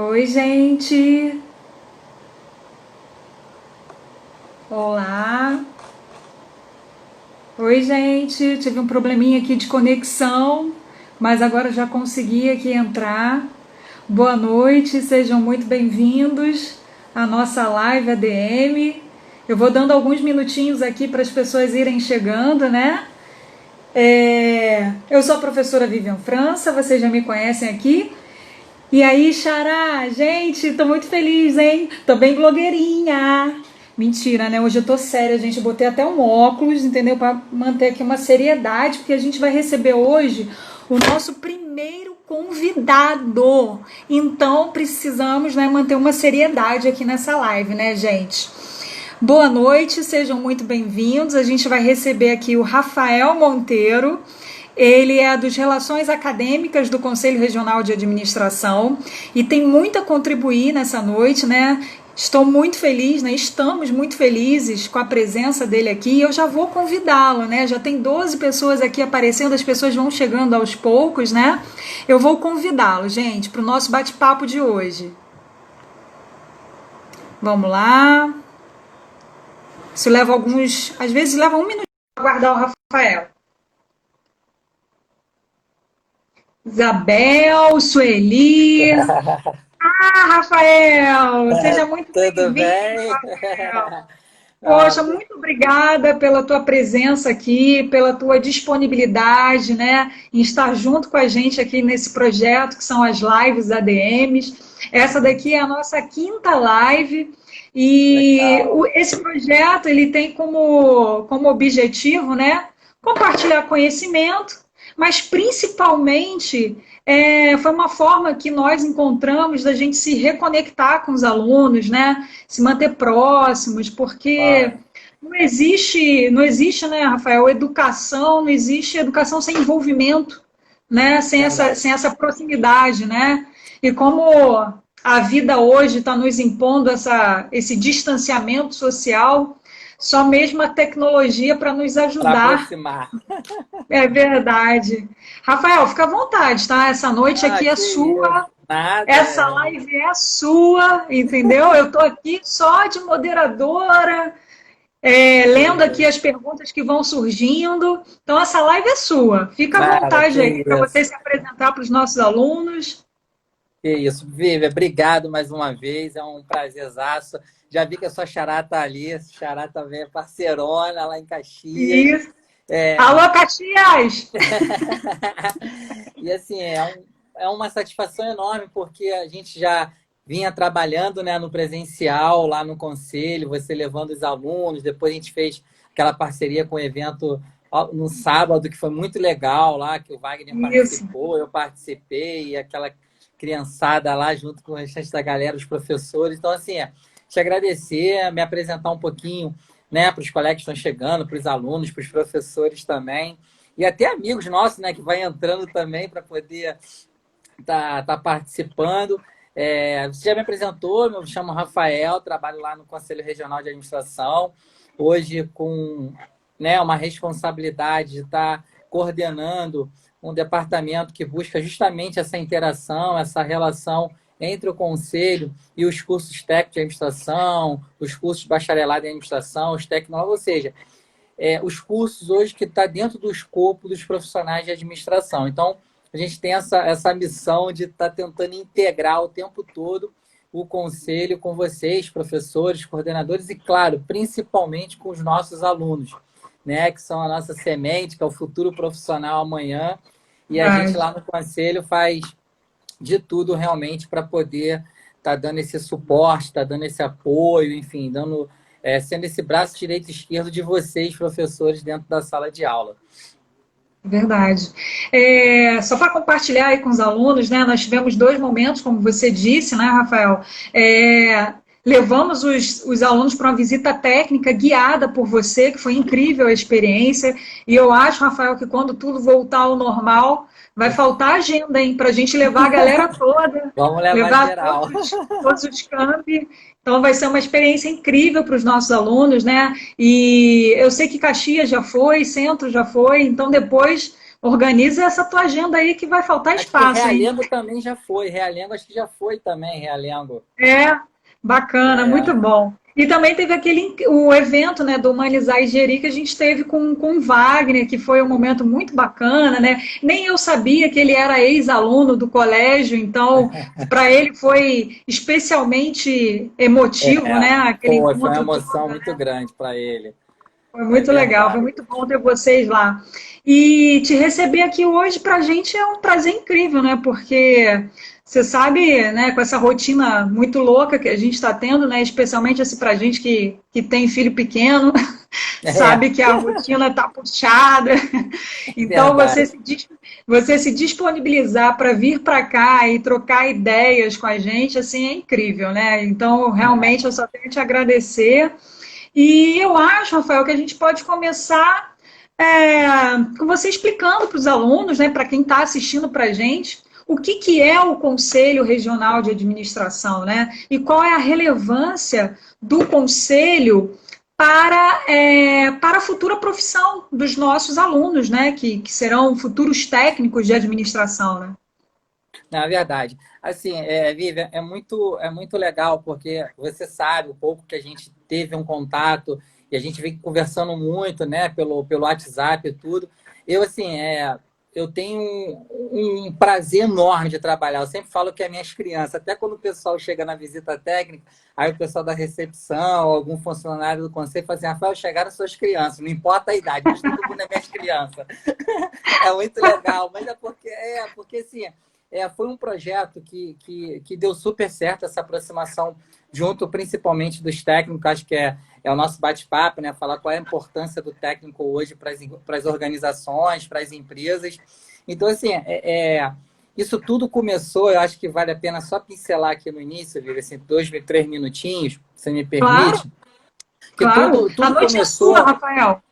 Oi, gente. Olá. Oi, gente. Tive um probleminha aqui de conexão, mas agora já consegui aqui entrar. Boa noite, sejam muito bem-vindos à nossa live ADM. Eu vou dando alguns minutinhos aqui para as pessoas irem chegando, né? Eu sou a professora Vivian França, vocês já me conhecem aqui. E aí, Xará, gente, tô muito feliz, hein? Tô bem blogueirinha. Mentira, né? Hoje eu tô séria, gente. Eu botei até um óculos, entendeu? Pra manter aqui uma seriedade, porque a gente vai receber hoje o nosso primeiro convidado. Então, precisamos, né, manter uma seriedade aqui nessa live, né, gente? Boa noite, sejam muito bem-vindos. A gente vai receber aqui o Rafael Monteiro. Ele é dos Relações Acadêmicas do Conselho Regional de Administração e tem muito a contribuir nessa noite, né? Estou muito feliz, né? Estamos muito felizes com a presença dele aqui. Eu já vou convidá-lo, né? Já tem 12 pessoas aqui aparecendo, as pessoas vão chegando aos poucos, né? Eu vou convidá-lo, gente, para o nosso bate-papo de hoje. Vamos lá. Isso leva alguns, às vezes leva um minuto para aguardar o Rafael. Isabel, Sueli. Rafael, seja muito Tudo bem-vindo, bem? Rafael. Ah, Poxa, muito obrigada pela tua presença aqui, pela tua disponibilidade, né, em estar junto com a gente aqui nesse projeto que são as lives ADMs. Essa daqui é a nossa quinta live e legal. esse projeto ele tem como objetivo, né, compartilhar conhecimento, mas principalmente foi uma forma que nós encontramos da gente se reconectar com os alunos, né? Se manter próximos, porque Claro, não existe, né, Rafael, educação, não existe educação sem envolvimento, né? Sem essa, verdade. sem essa proximidade, né? E como a vida hoje está nos impondo esse distanciamento social, só mesmo a tecnologia para nos Para ajudar. aproximar. É verdade. Rafael, fica à vontade, tá? Essa noite Ah, aqui é que isso. sua, Nada. essa live é sua, entendeu? Eu tô aqui só de moderadora, Que lendo aqui as isso. perguntas que vão surgindo. Então, essa live é sua. Fica à Nada, vontade que aí para você isso. se apresentar para os nossos alunos. Que isso. Vivi, obrigado mais uma vez. É um prazerzaço. Já vi que a sua xará tá ali. Xará também é parceirona lá em Caxias. Isso. É, Alô, Caxias! E assim, é uma satisfação enorme, porque a gente já vinha trabalhando, né, no presencial, lá no conselho, você levando os alunos, depois a gente fez aquela parceria com o evento no sábado, que foi muito legal lá, que o Wagner Isso. participou, eu participei, e aquela criançada lá junto com o restante da galera, os professores. Então, assim, te agradecer, me apresentar um pouquinho, né, para os colegas que estão chegando, para os alunos, para os professores também. E até amigos nossos, né, que vai entrando também para poder tá participando. Você já me apresentou, eu me chamo Rafael, trabalho lá no Conselho Regional de Administração, hoje com, né, uma responsabilidade de estar coordenando um departamento que busca justamente essa interação, essa relação entre o conselho e os cursos técnicos de administração, os cursos de bacharelado em administração, os tecnólogos, ou seja, os cursos hoje que está dentro do escopo dos profissionais de administração. Então, a gente tem essa missão de estar tentando integrar o tempo todo o conselho com vocês, professores, coordenadores e, claro, principalmente com os nossos alunos, né, que são a nossa semente, que é o futuro profissional amanhã. E a gente Verdade. lá no conselho faz de tudo realmente para poder estar dando esse suporte, estar dando esse apoio, enfim, sendo esse braço direito e esquerdo de vocês, professores, dentro da sala de aula. Verdade. Só para compartilhar aí com os alunos, né? Nós tivemos dois momentos, como você disse, né, Rafael? Levamos os alunos para uma visita técnica guiada por você, que foi incrível a experiência. E eu acho, Rafael, que quando tudo voltar ao normal, vai faltar agenda, hein? Para a gente levar a galera toda, Vamos levar levar geral. todos os campi. Então vai ser uma experiência incrível para os nossos alunos, né? E eu sei que Caxias já foi, Centro já foi, então depois Organiza essa tua agenda aí que vai faltar Acho que espaço, hein? Realengo também já foi. Realengo acho que já foi também, Realengo. É, bacana, muito É, bom. E também teve o evento, né, do Humanizar e Gerir que a gente teve com o Wagner, que foi um momento muito bacana, né? Nem eu sabia que ele era ex-aluno do colégio, então para ele foi especialmente emotivo, né? Aquele foi uma encontro todo. emoção muito grande para ele. Foi É muito legal, foi verdade. muito bom ter vocês lá. E te receber aqui hoje para a gente é um prazer incrível, né? Porque você sabe, né, com essa rotina muito louca que a gente está tendo, né? Especialmente assim, para a gente que tem filho pequeno, É, sabe que a rotina está puxada. Então, verdade. você se disponibilizar para vir para cá e trocar ideias com a gente, assim, é incrível, né? Então, realmente, eu só tenho que te agradecer. E eu acho, Rafael, que a gente pode começar com você explicando para os alunos, né, para quem está assistindo para a gente, o que é o Conselho Regional de Administração, né? E qual é a relevância do Conselho para a futura profissão dos nossos alunos, né? Que serão futuros técnicos de administração, né? Na verdade. Assim, Vivian, é muito legal, porque você sabe o pouco que a gente teve um contato e a gente vem conversando muito, né, pelo WhatsApp e tudo. Eu, assim, eu tenho um prazer enorme de trabalhar. Eu sempre falo que é minhas crianças. Até quando o pessoal chega na visita técnica, aí o pessoal da recepção, algum funcionário do conselho fala assim, Rafael, chegaram suas crianças, não importa a idade, mas todo mundo é minhas crianças. É muito legal, mas porque assim, foi um projeto que deu super certo essa aproximação junto, principalmente dos técnicos, acho que é o nosso bate-papo, né? Falar qual é a importância do técnico hoje para as organizações, para as empresas. Então, assim, isso tudo começou, eu acho que vale a pena só pincelar aqui no início, Vivi, assim, 2, 3 minutinhos, se me Claro, permite, que claro. A tudo noite é sua, começou. Rafael.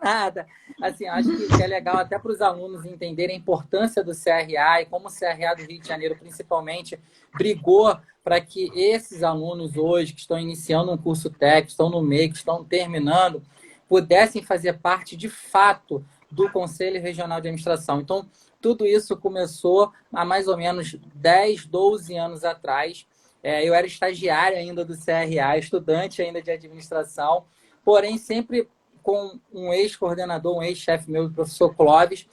Nada. Assim, acho que é legal até para os alunos entenderem a importância do CRA e como o CRA do Rio de Janeiro, principalmente, brigou para que esses alunos hoje, que estão iniciando um curso técnico, estão no meio, que estão terminando, pudessem fazer parte, de fato, do Conselho Regional de Administração. Então, tudo isso começou há mais ou menos 10, 12 anos atrás. Eu era estagiário ainda do CRA, estudante ainda de administração, porém sempre com um ex-coordenador, um ex-chefe meu, o professor Clóvis,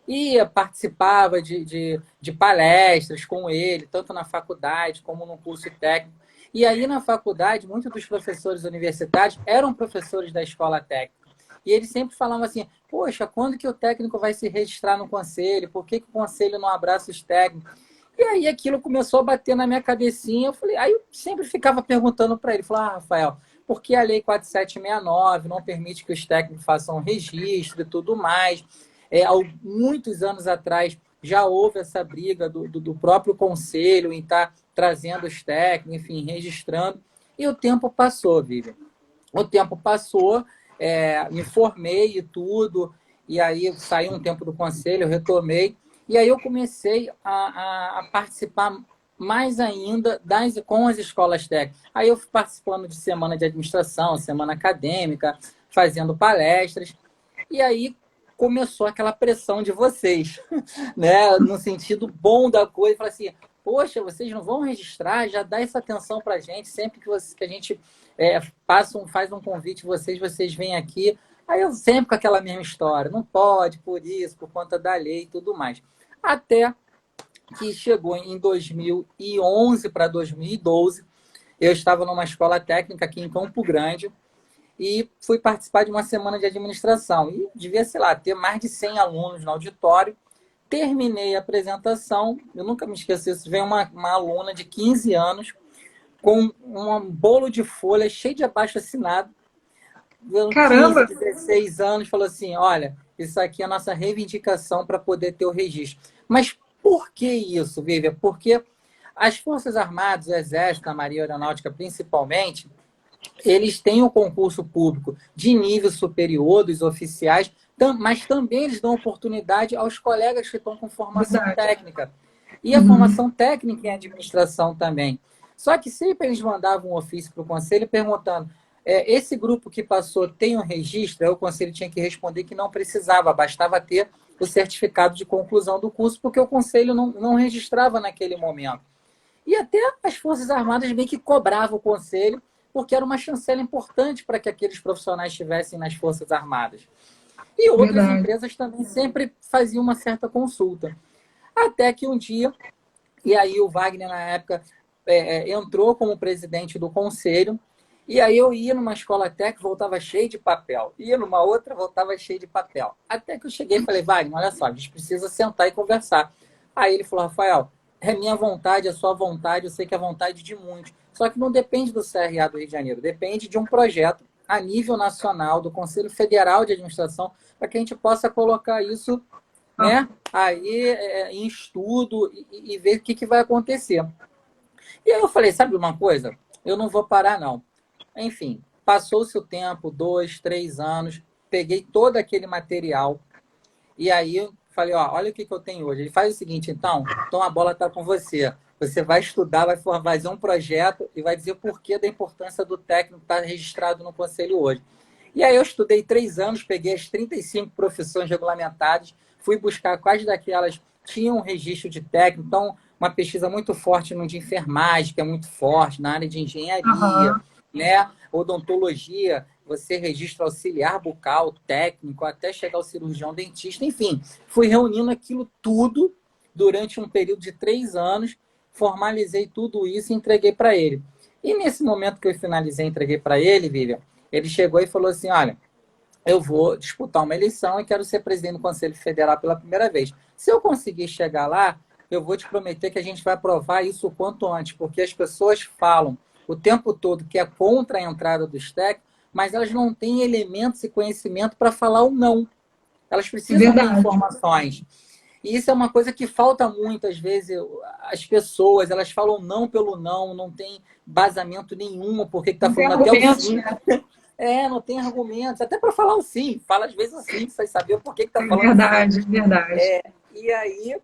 e participava de palestras com ele, tanto na faculdade como no curso técnico. E aí, na faculdade, muitos dos professores universitários eram professores da escola técnica. E eles sempre falavam assim, poxa, quando que o técnico vai se registrar no conselho? Por que o conselho não abraça os técnicos? E aí aquilo começou a bater na minha cabecinha. Eu falei, aí eu sempre ficava perguntando para ele, falava, Rafael, porque a Lei 4769 não permite que os técnicos façam registro e tudo mais. Há muitos anos atrás já houve essa briga do próprio conselho em estar trazendo os técnicos, enfim, registrando. E o tempo passou, Vivian. O tempo passou, me formei e tudo, e aí saí um tempo do conselho, retomei, e aí eu comecei a participar mais ainda com as escolas técnicas. Aí eu fui participando de semana de administração, semana acadêmica, fazendo palestras, e aí começou aquela pressão de vocês, né? No sentido bom da coisa, falar assim, poxa, vocês não vão registrar, já dá essa atenção para a gente, sempre que a gente faz um convite, vocês vêm aqui. Aí eu sempre com aquela mesma história, não pode, por isso, por conta da lei e tudo mais. Até que chegou em 2011 para 2012, eu estava numa escola técnica aqui em Campo Grande e fui participar de uma semana de administração. E devia, sei lá, ter mais de 100 alunos no auditório. Terminei a apresentação, eu nunca me esqueço disso, veio uma aluna de 15 anos com um bolo de folha cheio de abaixo-assinado, dando 15, Caramba, 16 anos, falou assim, olha, isso aqui é a nossa reivindicação para poder ter o registro. Mas por que isso, Vivian? Porque as Forças Armadas, o Exército, a Marinha Aeronáutica principalmente, eles têm o concurso público de nível superior dos oficiais, mas também eles dão oportunidade aos colegas que estão com formação verdade. técnica. E a Uhum. formação técnica em administração também. Só que sempre eles mandavam um ofício para o conselho perguntando, esse grupo que passou tem um registro? Aí o conselho tinha que responder que não precisava, bastava ter o certificado de conclusão do curso, porque o conselho não registrava naquele momento. E até as Forças Armadas meio que cobravam o conselho, porque era uma chancela importante para que aqueles profissionais estivessem nas Forças Armadas. E outras Verdade. empresas também sempre faziam uma certa consulta. Até que um dia, e aí o Wagner, na época, entrou como presidente do conselho, e aí eu ia numa escola técnica, voltava cheio de papel. Ia numa outra, voltava cheio de papel. Até que eu cheguei e falei, Wagner, olha só, a gente precisa sentar e conversar. Aí ele falou, Rafael, é minha vontade, é sua vontade, eu sei que é vontade de muitos. Só que não depende do CRA do Rio de Janeiro, depende de um projeto a nível nacional, do Conselho Federal de Administração, para que a gente possa colocar isso, né, aí em estudo e ver o que vai acontecer. E aí eu falei, sabe uma coisa? Eu não vou parar, não. Enfim, passou-se o tempo, 2, 3 anos, peguei todo aquele material e aí eu falei, ó, olha o que eu tenho hoje. Ele faz o seguinte, então a bola está com você. Você vai estudar, vai fazer um projeto e vai dizer o porquê da importância do técnico estar registrado no conselho hoje. E aí eu estudei 3 anos, peguei as 35 profissões regulamentadas, fui buscar quais daquelas tinham um registro de técnico, então uma pesquisa muito forte no de enfermagem, que é muito forte, na área de engenharia, Aham. né? Odontologia, você registra auxiliar bucal, técnico, até chegar ao cirurgião dentista, enfim, fui reunindo aquilo tudo durante um período de 3 anos, formalizei tudo isso e entreguei para ele. E nesse momento que eu finalizei e entreguei para ele, Vivian, ele chegou e falou assim, olha, eu vou disputar uma eleição e quero ser presidente do Conselho Federal pela primeira vez. Se eu conseguir chegar lá, eu vou te prometer que a gente vai aprovar isso o quanto antes, porque as pessoas falam o tempo todo que é contra a entrada dos técnicos, mas elas não têm elementos e conhecimento para falar o não. Elas precisam ter Verdade. informações. E isso é uma coisa que falta muitas vezes. As pessoas, elas falam não pelo não, não tem basamento nenhum, porque está Não tem falando até o argumentos, sim. né? Não tem argumentos. Até para falar o sim. Fala às vezes o sim, sem saber o porquê que está É falando sim. verdade, verdade. E aí,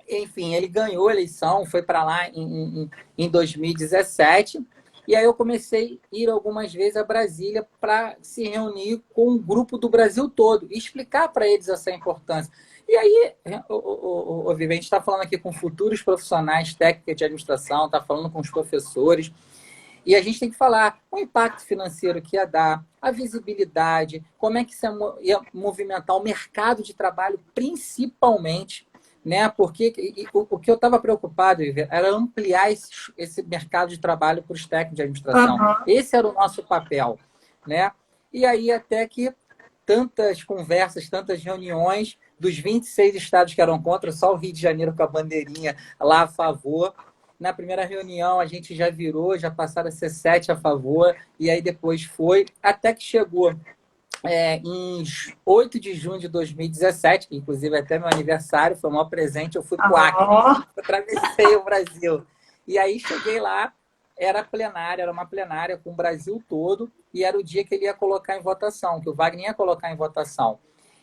enfim, ele ganhou a eleição, foi para lá em 2017. E aí eu comecei a ir algumas vezes a Brasília para se reunir com um grupo do Brasil todo e explicar para eles essa importância. E aí, a gente está falando aqui com futuros profissionais, técnicos de administração, está falando com os professores, e a gente tem que falar o impacto financeiro que ia dar, a visibilidade, como é que isso ia movimentar o mercado de trabalho, principalmente, né? Porque o que eu estava preocupado era ampliar esse mercado de trabalho para os técnicos de administração. Aham. Esse era o nosso papel, né? E aí até que tantas conversas, tantas reuniões, dos 26 estados que eram contra, só o Rio de Janeiro com a bandeirinha lá a favor. Na primeira reunião a gente já virou, já passaram a ser 7 a favor, e aí depois foi, até que chegou em 8 de junho de 2017, que inclusive até meu aniversário, foi o maior presente, eu fui para o Acre, Ah, atravessei o Brasil. E aí cheguei lá, era plenária, era uma plenária com o Brasil todo, e era o dia que ele ia colocar em votação, que o Wagner ia colocar em votação.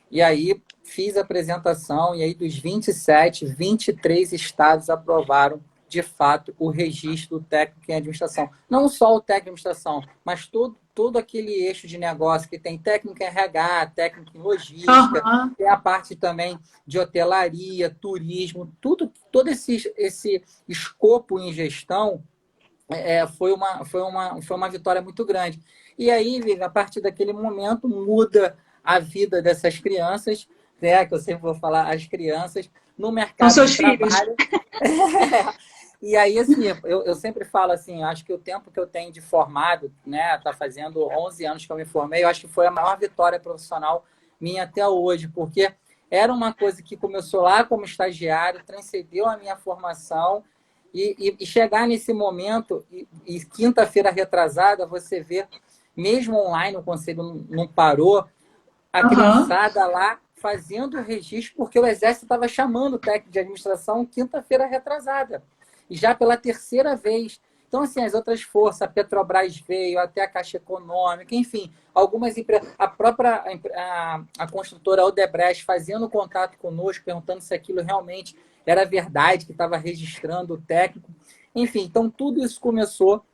E aí fiz a apresentação, e aí dos 27, 23 estados aprovaram, de fato, o registro do técnico em administração. Não só o técnico em administração, mas todo aquele eixo de negócio que tem técnico em RH, técnico em logística, aham. tem a parte também de hotelaria, turismo, todo esse escopo em gestão foi uma vitória muito grande. E aí, Vivi, a partir daquele momento, muda a vida dessas crianças, né, que eu sempre vou falar, as crianças, no São mercado de seus filhos. trabalho. E aí, assim, eu sempre falo assim, acho que o tempo que eu tenho de formado, né, tá fazendo 11 anos que eu me formei, eu acho que foi a maior vitória profissional minha até hoje, porque era uma coisa que começou lá como estagiário, transcendeu a minha formação, e chegar nesse momento, e quinta-feira retrasada, você vê, mesmo online, o conselho não parou, a Aham. criançada lá fazendo o registro, porque o Exército estava chamando o técnico de administração quinta-feira retrasada. E já pela terceira vez. Então, assim, as outras forças, a Petrobras veio, até a Caixa Econômica, enfim, algumas empresas, a própria a construtora Odebrecht fazendo contato conosco, perguntando se aquilo realmente era verdade, que estava registrando o técnico. Enfim, então tudo isso começou.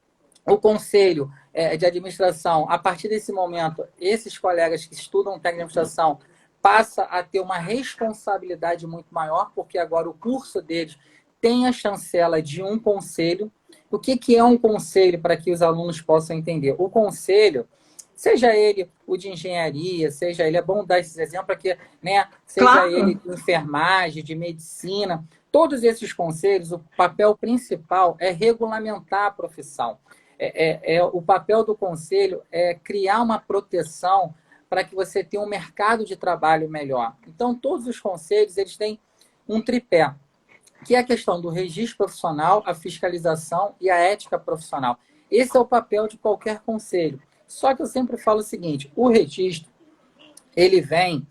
O conselho de administração, a partir desse momento, esses colegas que estudam técnico de administração passa a ter uma responsabilidade muito maior, porque agora o curso deles tem a chancela de um conselho. O que é um conselho, para que os alunos possam entender? O conselho, seja ele o de engenharia, seja ele, é bom dar esses exemplos para que, né, seja ele Claro. de enfermagem, de medicina, todos esses conselhos, o papel principal é regulamentar a profissão. O papel do conselho é criar uma proteção para que você tenha um mercado de trabalho melhor. Então, todos os conselhos eles têm um tripé, que é a questão do registro profissional, a fiscalização e a ética profissional. Esse é o papel de qualquer conselho. Só que eu sempre falo o seguinte, o registro, ele vem,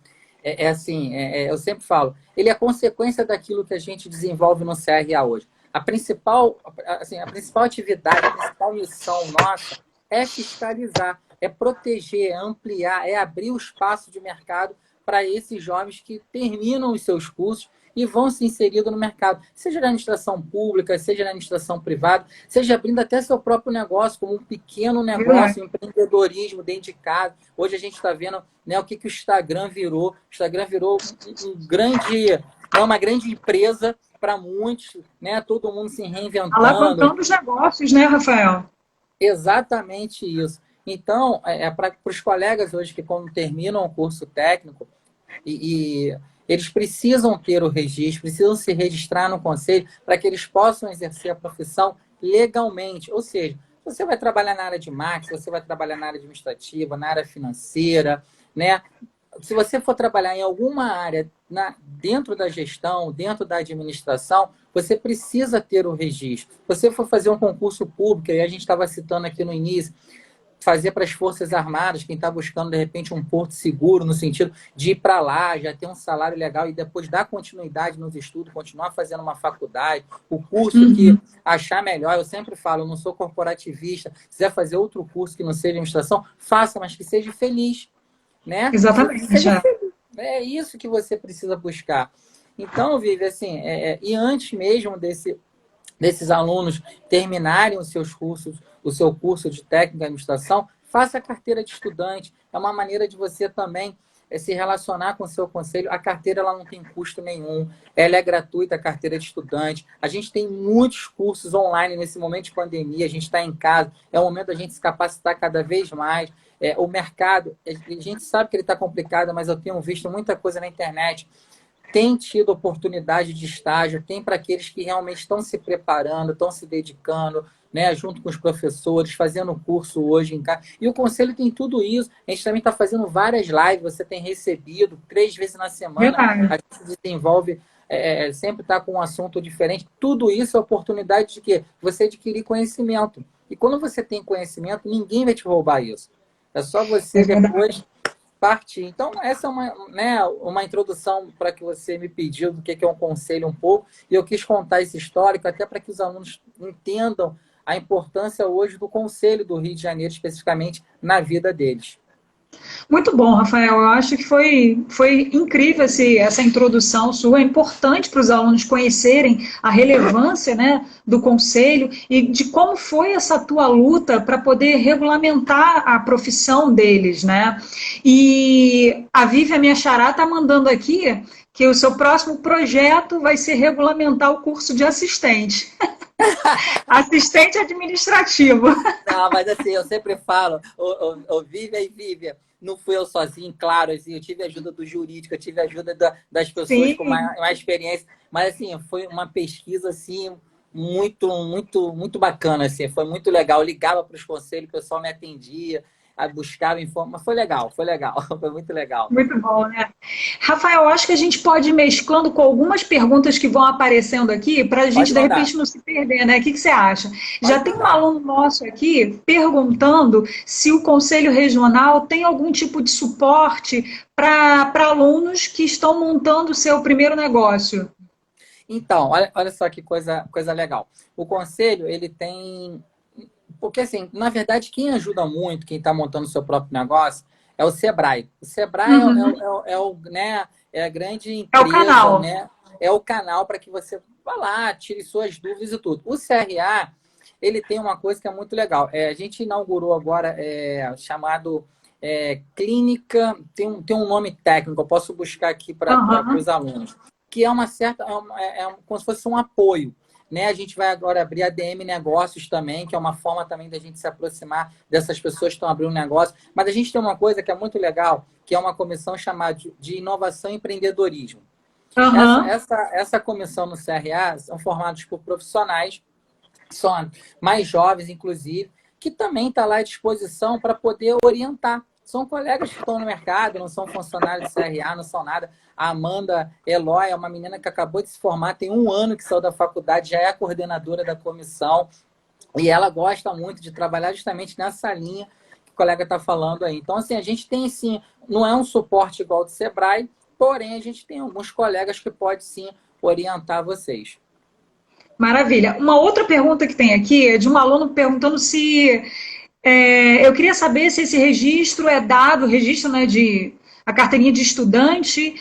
eu sempre falo, ele é consequência daquilo que a gente desenvolve no CRA hoje. A principal atividade, a principal missão nossa é fiscalizar, é proteger, é ampliar, é abrir o espaço de mercado para esses jovens que terminam os seus cursos e vão se inserindo no mercado, seja na administração pública, seja na administração privada, seja abrindo até seu próprio negócio, como um pequeno negócio, um empreendedorismo dentro de casa. Hoje a gente está vendo, né, o que o Instagram virou. O Instagram virou uma grande empresa para muitos, né? Todo mundo se reinventando. Alavancando os negócios, né, Rafael? Exatamente isso. Então, para os colegas hoje que, quando terminam o curso técnico, e eles precisam ter o registro, precisam se registrar no conselho para que eles possam exercer a profissão legalmente. Ou seja, você vai trabalhar na área de marketing, você vai trabalhar na área administrativa, na área financeira, né? Se você for trabalhar em alguma área dentro da gestão, dentro da administração, você precisa ter o registro. Se você for fazer um concurso público, e a gente estava citando aqui no início, fazer para as Forças Armadas, quem está buscando, de repente, um porto seguro, no sentido de ir para lá, já ter um salário legal e depois dar continuidade nos estudos, continuar fazendo uma faculdade, o curso que achar melhor. Eu sempre falo, eu não sou corporativista, se quiser fazer outro curso que não seja administração, faça, mas que seja feliz, né? Exatamente. Seja feliz. É isso que você precisa buscar. Então, Vivi, assim, e antes mesmo desses alunos terminarem os seus cursos, o seu curso de técnica de administração, faça a carteira de estudante. É uma maneira de você também se relacionar com o seu conselho. A carteira ela não tem custo nenhum, ela é gratuita, a carteira de estudante. A gente tem muitos cursos online nesse momento de pandemia, a gente está em casa, é o momento da gente se capacitar cada vez mais. O mercado, a gente sabe que ele está complicado, mas eu tenho visto muita coisa na internet. Tem tido oportunidade de estágio, tem para aqueles que realmente estão se preparando, estão se dedicando, né, junto com os professores, fazendo curso hoje em casa. E o conselho tem tudo isso. A gente também está fazendo várias lives, você tem recebido 3 vezes na semana, a Verdade. gente desenvolve, sempre está com um assunto diferente. Tudo isso é oportunidade de quê? Você adquirir conhecimento. E quando você tem conhecimento, ninguém vai te roubar isso. É só É você verdade. depois partir. Então, essa é uma introdução para que você me pediu do que é um conselho um pouco, e eu quis contar esse histórico até para que os alunos entendam a importância hoje do Conselho do Rio de Janeiro, especificamente na vida deles. Muito bom, Rafael. Eu acho que foi incrível essa introdução sua. É importante para os alunos conhecerem a relevância, né, do conselho e de como foi essa tua luta para poder regulamentar a profissão deles, né? E a Vivian, minha xará, está mandando aqui que o seu próximo projeto vai ser regulamentar o curso de assistente. Assistente administrativo. Não, mas assim, eu sempre falo, Vivian e Vivian, não fui eu sozinho, claro, assim, eu tive ajuda do jurídico, eu tive ajuda das pessoas com Sim. mais experiência, mas assim, foi uma pesquisa assim, muito, muito, muito bacana, assim, foi muito legal. Eu ligava para os conselhos, o pessoal me atendia, buscava informação, foi legal, foi muito legal. Muito bom, né? Rafael, acho que a gente pode ir mesclando com algumas perguntas que vão aparecendo aqui para a Pode gente, de mandar, repente, não se perder, né? O que que você acha? Já pode tem um mandar. aluno nosso aqui perguntando se o Conselho Regional tem algum tipo de suporte para alunos que estão montando o seu primeiro negócio. Então, olha só que coisa legal. O conselho, ele tem. Porque, assim, na verdade, quem ajuda muito, quem está montando o seu próprio negócio, é o Sebrae. O Sebrae Uhum. né, é a grande É o empresa, canal. né? É o canal para que você vá lá, tire suas dúvidas e tudo. O CRA, ele tem uma coisa que é muito legal. A gente inaugurou agora chamado clínica, tem um nome técnico, eu posso buscar aqui para os alunos, que é uma certa, como se fosse um apoio. Né? A gente vai agora abrir a DM Negócios também, que é uma forma também da gente se aproximar dessas pessoas que estão abrindo negócio. Mas a gente tem uma coisa que é muito legal, que é uma comissão chamada de Inovação e Empreendedorismo. Essa comissão no CRA são formados por profissionais, são mais jovens, inclusive, que também está lá à disposição para poder orientar. São colegas que estão no mercado, não são funcionários do CRA, não são nada. A Amanda Eloy é uma menina que acabou de se formar, tem 1 ano que saiu da faculdade, já é a coordenadora da comissão, e ela gosta muito de trabalhar justamente nessa linha que o colega está falando aí. Então, assim, a gente tem, sim, não é um suporte igual ao do Sebrae, porém, a gente tem alguns colegas que podem, sim, orientar vocês. Maravilha. Uma outra pergunta que tem aqui é de um aluno perguntando se... eu queria saber se esse registro é dado, registro, né, a carteirinha de estudante,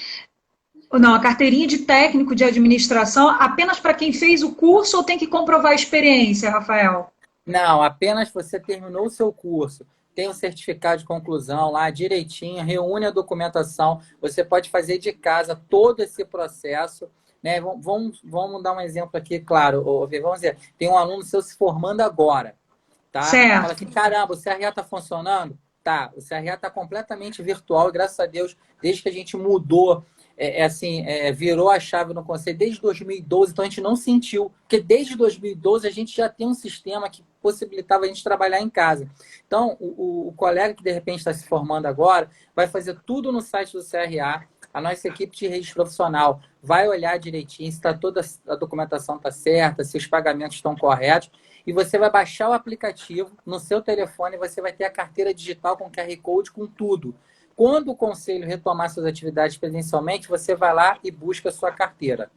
não, a carteirinha de técnico de administração, apenas para quem fez o curso ou tem que comprovar a experiência, Rafael? Não, apenas você terminou o seu curso, tem um certificado de conclusão lá direitinho, reúne a documentação, você pode fazer de casa todo esse processo. Né? Vamos dar um exemplo aqui, claro. Vamos dizer, tem um aluno seu se formando agora. Tá? Certo. Fala assim, caramba, o CRA está funcionando? Tá, o CRA está completamente virtual, graças a Deus, desde que a gente mudou, virou a chave no conselho, desde 2012, então a gente não sentiu, porque desde 2012 a gente já tem um sistema que possibilitava a gente trabalhar em casa. Então, o colega que de repente está se formando agora, vai fazer tudo no site do CRA, a nossa equipe de registro profissional vai olhar direitinho se toda a documentação está certa, se os pagamentos estão corretos, e você vai baixar o aplicativo no seu telefone, você vai ter a carteira digital com QR Code, com tudo. Quando o conselho retomar suas atividades presencialmente, você vai lá e busca a sua carteira.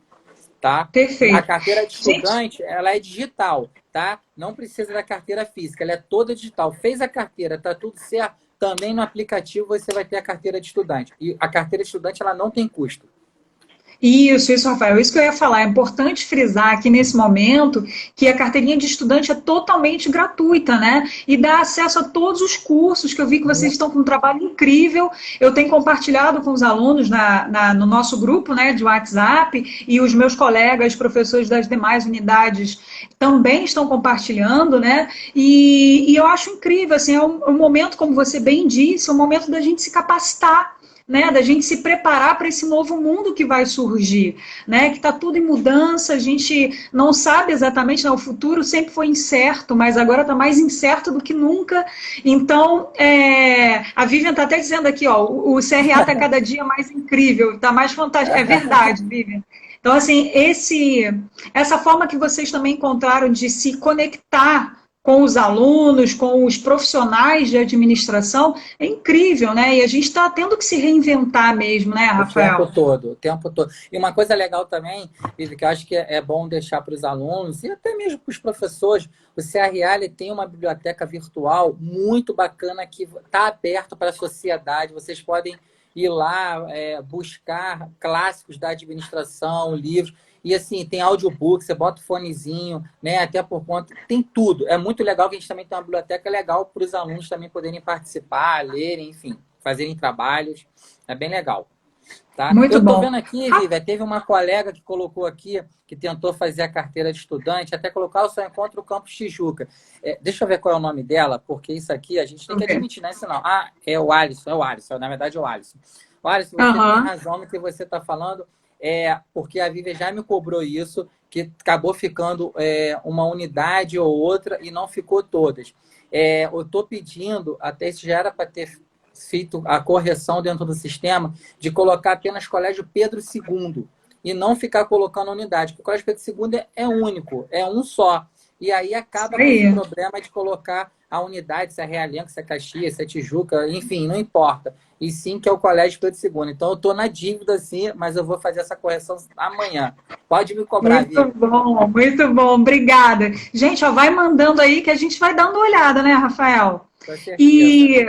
Tá? Perfeito. A carteira de estudante, ela é digital, tá? Não precisa da carteira física, ela é toda digital. Fez a carteira, tá tudo certo, também no aplicativo você vai ter a carteira de estudante. E a carteira de estudante, ela não tem custo. Isso, Rafael. Isso que eu ia falar. É importante frisar aqui nesse momento que a carteirinha de estudante é totalmente gratuita, né? E dá acesso a todos os cursos, que eu vi que vocês estão com um trabalho incrível. Eu tenho compartilhado com os alunos no nosso grupo, né, de WhatsApp, e os meus colegas, professores das demais unidades, também estão compartilhando, né? E eu acho incrível, assim, é um momento, como você bem disse, é um momento da gente se capacitar, né, da gente se preparar para esse novo mundo que vai surgir, né, que está tudo em mudança, a gente não sabe exatamente, né, o futuro sempre foi incerto, mas agora está mais incerto do que nunca. Então, a Vivian está até dizendo aqui, ó, o CRA está cada dia mais incrível, está mais fantástico. É verdade, Vivian. Então, assim, essa forma que vocês também encontraram de se conectar com os alunos, com os profissionais de administração, é incrível, né? E a gente está tendo que se reinventar mesmo, né, Rafael? O tempo todo. E uma coisa legal também, Vivi, que eu acho que é bom deixar para os alunos e até mesmo para os professores, o CRA ele tem uma biblioteca virtual muito bacana que está aberta para a sociedade. Vocês podem ir lá buscar clássicos da administração, livros. E assim, tem audiobook, você bota o fonezinho, né? Até por conta, tem tudo. É muito legal que a gente também tem uma biblioteca legal para os alunos também poderem participar, lerem, enfim, fazerem trabalhos. É bem legal. Tá? Muito bom. Eu tô vendo aqui, Vivi, teve uma colega que colocou aqui, que tentou fazer a carteira de estudante, até colocar o seu encontro no Campus Tijuca. Deixa eu ver qual é o nome dela, porque isso aqui a gente tem que admitir, né? Senão, é o Alisson, na verdade é o Alisson. O Alisson, você tem razão no que você está falando, porque a Vivi já me cobrou isso, que acabou ficando uma unidade ou outra e não ficou todas. Eu estou pedindo, até isso já era para ter feito a correção dentro do sistema, de colocar apenas Colégio Pedro II e não ficar colocando unidade, porque o Colégio Pedro II é único, é um só. E aí acaba com esse problema de colocar a unidade, se é Realengo, se é Caxias, se é Tijuca, enfim, não importa. E sim que é o Colégio Pedro II. Então eu estou na dívida, sim, mas eu vou fazer essa correção amanhã. Pode me cobrar, Muito bom, muito bom. Obrigada. Gente, ó, vai mandando aí que a gente vai dando uma olhada, né, Rafael? Com certeza. E,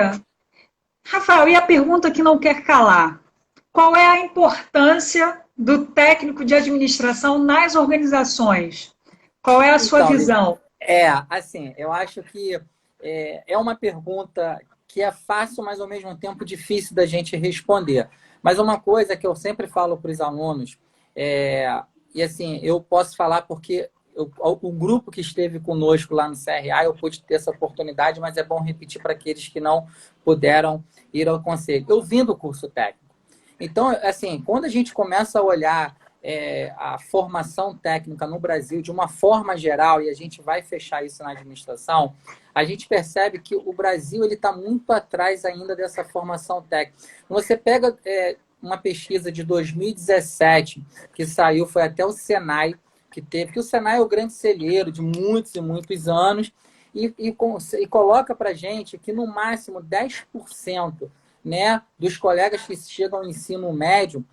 Rafael, e a pergunta que não quer calar? Qual é a importância do técnico de administração nas organizações? Qual é a sua visão? Assim, eu acho que é uma pergunta que é fácil, mas ao mesmo tempo difícil da gente responder. Mas uma coisa que eu sempre falo para os alunos, e assim, eu posso falar porque o grupo que esteve conosco lá no CRA, eu pude ter essa oportunidade, mas é bom repetir para aqueles que não puderam ir ao conselho. Eu vim do curso técnico. Então, assim, quando a gente começa a olhar a formação técnica no Brasil de uma forma geral, e a gente vai fechar isso na administração, a gente percebe que o Brasil está muito atrás ainda dessa formação técnica. Você pega uma pesquisa de 2017, que saiu, foi até o Senai, que teve, que o Senai é o grande celeiro de muitos e muitos anos, e coloca para a gente que no máximo 10%, né, dos colegas que chegam ao ensino médio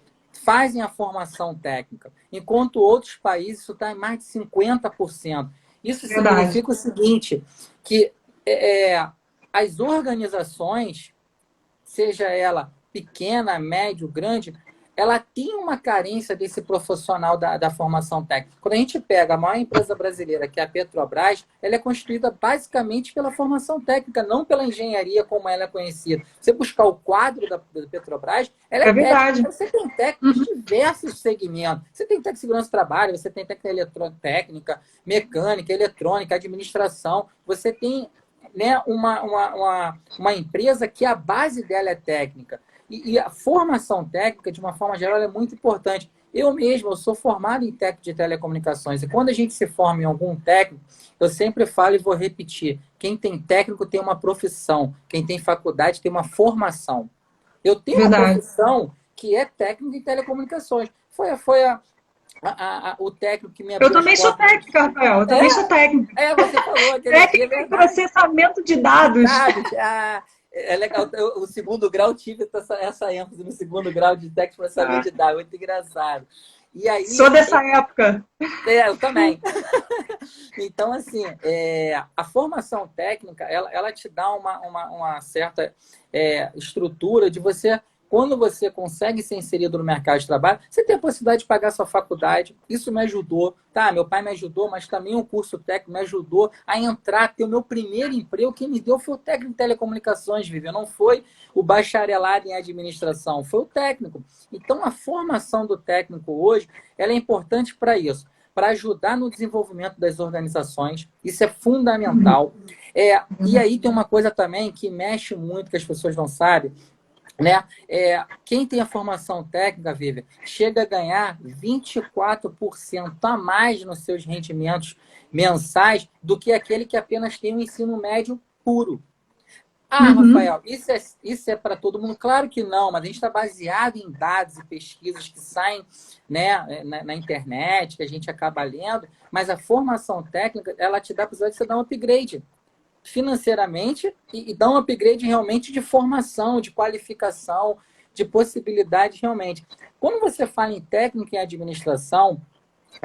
fazem a formação técnica, enquanto outros países isso está em mais de 50%. Isso significa o seguinte, que as organizações, seja ela pequena, médio, grande, ela tem uma carência desse profissional da formação técnica. Quando a gente pega a maior empresa brasileira, que é a Petrobras, ela é construída basicamente pela formação técnica, não pela engenharia como ela é conhecida. Você buscar o quadro da Petrobras, ela é verdade. técnica. Você tem técnicos de diversos segmentos. Você tem técnica de segurança do trabalho, você tem técnica, mecânica, eletrônica, administração. Você tem, né, uma empresa que a base dela é técnica. E a formação técnica, de uma forma geral, é muito importante. Eu sou formado em técnico de telecomunicações. E quando a gente se forma em algum técnico, eu sempre falo e vou repetir. Quem tem técnico tem uma profissão. Quem tem faculdade tem uma formação. Eu tenho uma profissão que é técnico em telecomunicações. Foi o técnico que me abriu. Eu também sou técnica, Rafael. Eu também sou técnica. Você falou. Técnica em processamento de dados. É legal, o segundo grau tive essa ênfase no segundo grau de técnico de processamento de dados, muito engraçado. E aí, sou dessa época. Eu também. Então, assim, a formação técnica, ela te dá uma certa estrutura de você. Quando você consegue ser inserido no mercado de trabalho, você tem a possibilidade de pagar sua faculdade. Isso me ajudou, tá? Meu pai me ajudou, mas também o curso técnico me ajudou a entrar, ter o meu primeiro emprego. Quem me deu foi o técnico de telecomunicações, Vivian. Não foi o bacharelado em administração, foi o técnico. Então, a formação do técnico hoje, ela é importante para isso, para ajudar no desenvolvimento das organizações. Isso é fundamental. E aí tem uma coisa também que mexe muito, que as pessoas não sabem, né? Quem tem a formação técnica, Vivian, chega a ganhar 24% a mais nos seus rendimentos mensais do que aquele que apenas tem o ensino médio puro. Rafael, isso é para todo mundo? Claro que não, mas a gente está baseado em dados e pesquisas que saem, né, na internet, que a gente acaba lendo, mas a formação técnica, ela te dá a possibilidade de você dar um upgrade financeiramente e dar um upgrade realmente de formação, de qualificação, de possibilidades realmente. Quando você fala em técnica e administração,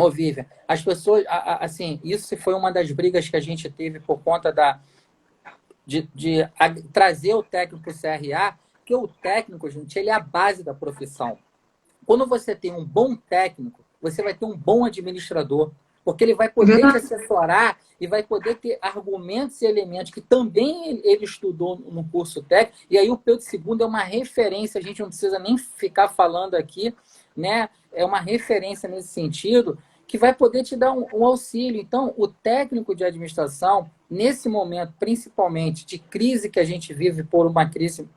Vivian, as pessoas, assim, isso foi uma das brigas que a gente teve por conta de trazer o técnico para o CRA, porque o técnico, gente, ele é a base da profissão. Quando você tem um bom técnico, você vai ter um bom administrador, porque ele vai poder te assessorar e vai poder ter argumentos e elementos que também ele estudou no curso técnico. E aí o Pedro II é uma referência, a gente não precisa nem ficar falando aqui, né? É uma referência nesse sentido, que vai poder te dar um auxílio. Então, o técnico de administração, nesse momento, principalmente de crise que a gente vive por uma crise,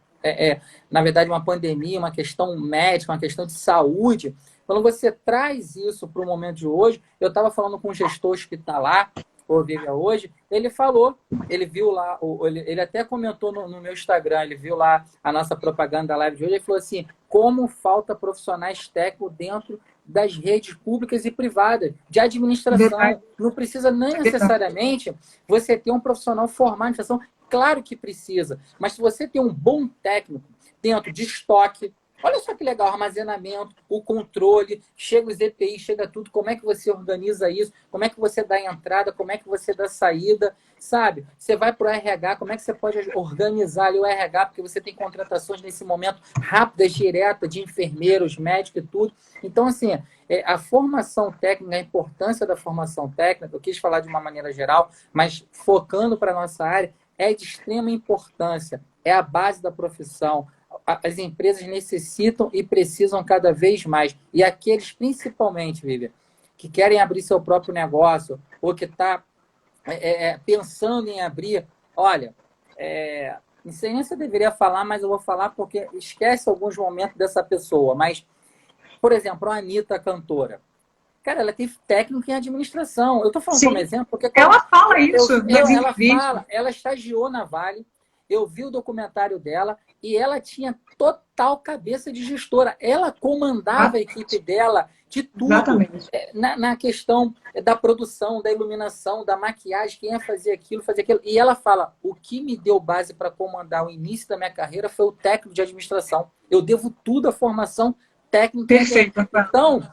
na verdade, uma pandemia, uma questão médica, uma questão de saúde, quando você traz isso para o momento de hoje, eu estava falando com um gestor hospitalar, hoje, ele falou, ele viu lá, ele até comentou no meu Instagram, ele viu lá a nossa propaganda da live de hoje, ele falou assim, como falta profissionais técnicos dentro das redes públicas e privadas, de administração. Não precisa nem necessariamente você ter um profissional formado em administração, claro que precisa, mas se você tem um bom técnico dentro de estoque, olha só que legal, armazenamento, o controle, chega os EPI, chega tudo, como é que você organiza isso, como é que você dá entrada, como é que você dá saída, sabe? Você vai para o RH, como é que você pode organizar ali o RH, porque você tem contratações nesse momento rápidas, diretas, de enfermeiros, médicos e tudo. Então, assim, a formação técnica, a importância da formação técnica, eu quis falar de uma maneira geral, mas focando para a nossa área, é de extrema importância, é a base da profissão. As empresas necessitam e precisam cada vez mais. E aqueles, principalmente, Vivian, que querem abrir seu próprio negócio ou que está pensando em abrir, olha, não sei nem se eu deveria falar, mas eu vou falar porque esquece alguns momentos dessa pessoa. Mas, por exemplo, a Anitta, cantora. Cara, ela tem técnico em administração. Eu estou falando como Sim, exemplo, porque ela fala isso nas ela entrevistas. fala, ela estagiou na Vale, eu vi o documentário dela e ela tinha total cabeça de gestora. Ela comandava a equipe dela de tudo. Exatamente. Na questão da produção, da iluminação, da maquiagem, quem ia fazer aquilo, fazer aquilo. E ela fala, o que me deu base para comandar o início da minha carreira foi o técnico de administração. Eu devo tudo à formação técnica. Perfeito. Então,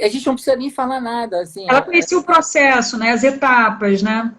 a gente não precisa nem falar nada. Assim, Ela conhecia o processo, né, as etapas, né?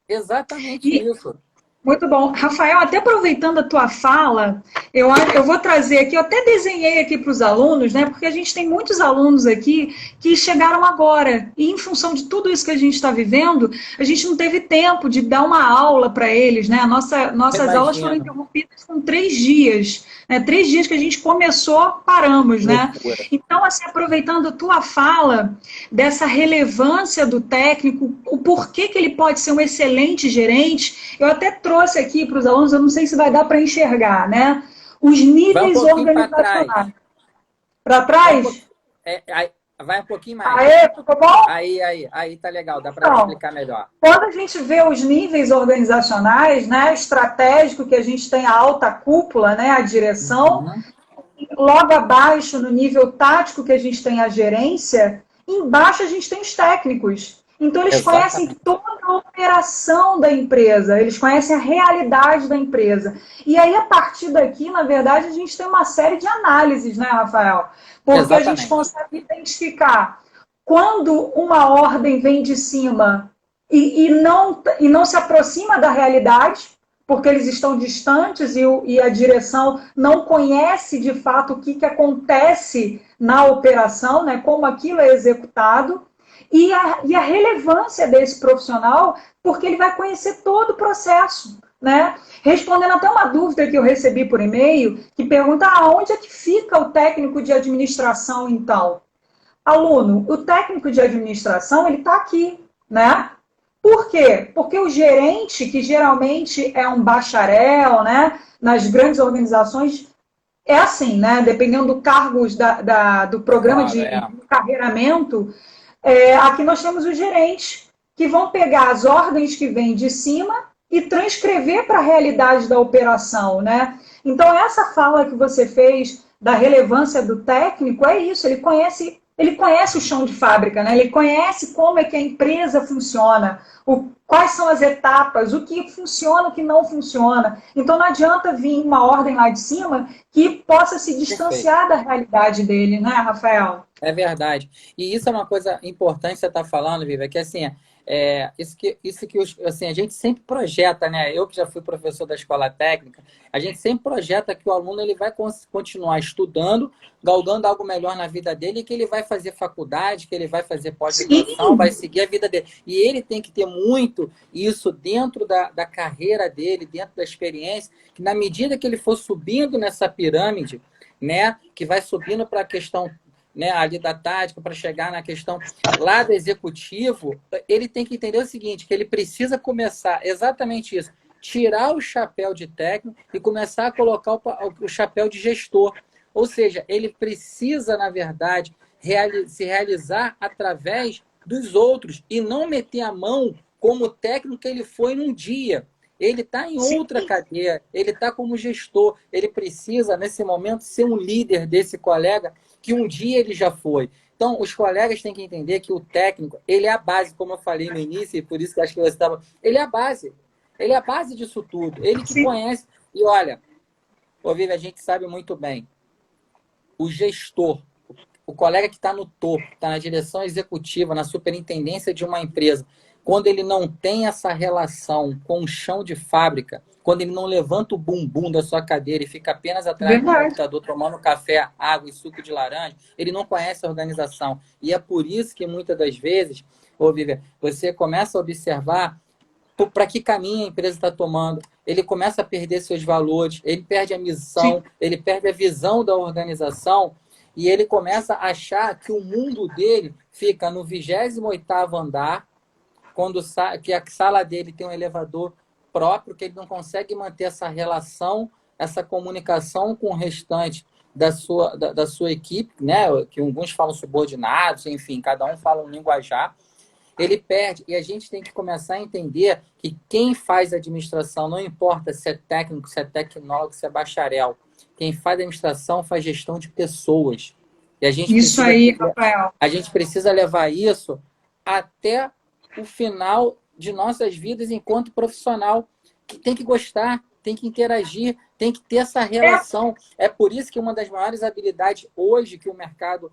exatamente E isso. muito bom. Rafael, até aproveitando a tua fala, eu vou trazer aqui, eu até desenhei aqui para os alunos, né? Porque a gente tem muitos alunos aqui que chegaram agora. E em função de tudo isso que a gente está vivendo, a gente não teve tempo de dar uma aula para eles, né? Nossas aulas foram Imagina. interrompidas com 3 dias. Né? 3 dias que a gente começou, paramos, né? Loucura. Então, assim, aproveitando a tua fala dessa relevância do técnico, o porquê que ele pode ser um excelente gerente, eu até trouxe aqui para os alunos, eu não sei se vai dar para enxergar, né? Os Vai um níveis pouquinho para organizacionais. trás. Para Vai um, trás? vai um pouquinho mais. Aê, ficou bom? Aí tá legal, dá para Então, explicar melhor. quando a gente vê os níveis organizacionais, né, estratégico, que a gente tem a alta cúpula, né, a direção, Uhum. logo abaixo, no nível tático, que a gente tem a gerência, embaixo a gente tem os técnicos. Então, eles conhecem Exatamente. toda a operação da empresa, eles conhecem a realidade da empresa. E aí, a partir daqui, na verdade, a gente tem uma série de análises, né, Rafael? Porque a gente Exatamente. consegue identificar quando uma ordem vem de cima e não se aproxima da realidade, porque eles estão distantes e a direção não conhece de fato o que acontece na operação, né, como aquilo é executado, e a relevância desse profissional, porque ele vai conhecer todo o processo. Né? Respondendo até uma dúvida que eu recebi por e-mail, que pergunta onde é que fica o técnico de administração, então? Aluno, o técnico de administração, ele está aqui, né? Por quê? Porque o gerente, que geralmente é um bacharel, né? Nas grandes organizações, é assim, né? Dependendo do cargo do programa Claro, de carreiramento, aqui nós temos os gerentes, que vão pegar as ordens que vêm de cima e transcrever para a realidade da operação, né? Então, essa fala que você fez da relevância do técnico é isso, ele conhece o chão de fábrica, né? Ele conhece como é que a empresa funciona, quais são as etapas, o que funciona, o que não funciona. Então não adianta vir uma ordem lá de cima que possa se perfeito. distanciar da realidade dele, né, Rafael? É verdade. E isso é uma coisa importante que você está falando, Viva, que assim, assim, a gente sempre projeta, né? Eu que já fui professor da escola técnica, a gente sempre projeta que o aluno ele vai continuar estudando, galgando algo melhor na vida dele, e que ele vai fazer faculdade, que ele vai fazer pós-graduação, vai Sim, seguir a vida dele. E ele tem que ter muito isso dentro da carreira dele, dentro da experiência, que na medida que ele for subindo nessa pirâmide, né, que vai subindo para a questão, né, ali da tática, para chegar na questão lá do executivo, ele tem que entender o seguinte, que ele precisa começar exatamente isso, tirar o chapéu de técnico e começar a colocar o chapéu de gestor. Ou seja, ele precisa, na verdade, se realizar através dos outros e não meter a mão como técnico que ele foi num dia. Ele está em sim, outra cadeia, ele está como gestor, ele precisa, nesse momento, ser um líder desse colega que um dia ele já foi. Então, os colegas têm que entender que o técnico, ele é a base, como eu falei no início, e por isso que acho que você estava... Ele é a base. Ele é a base disso tudo. Ele que sim. conhece. E olha, ô Vivi, a gente sabe muito bem, o gestor, o colega que está no topo, está na direção executiva, na superintendência de uma empresa, quando ele não tem essa relação com o chão de fábrica, quando ele não levanta o bumbum da sua cadeira e fica apenas atrás do Verdade. computador tomando café, água e suco de laranja, ele não conhece a organização. E é por isso que muitas das vezes, ô Vivian, você começa a observar para que caminho a empresa está tomando. Ele começa a perder seus valores, ele perde a Sim. missão, ele perde a visão da organização e ele começa a achar que o mundo dele fica no 28º andar, que a sala dele tem um elevador próprio, que ele não consegue manter essa relação, essa comunicação com o restante da sua equipe, né? Que alguns falam subordinados, enfim, cada um fala um linguajar. Ele perde, e a gente tem que começar a entender que quem faz administração, não importa se é técnico, se é tecnólogo, se é bacharel, quem faz administração faz gestão de pessoas. E Isso aí, Rafael. a gente precisa levar isso até o final de nossas vidas enquanto profissional, que tem que gostar, tem que interagir, tem que ter essa relação. É por isso que uma das maiores habilidades hoje que o mercado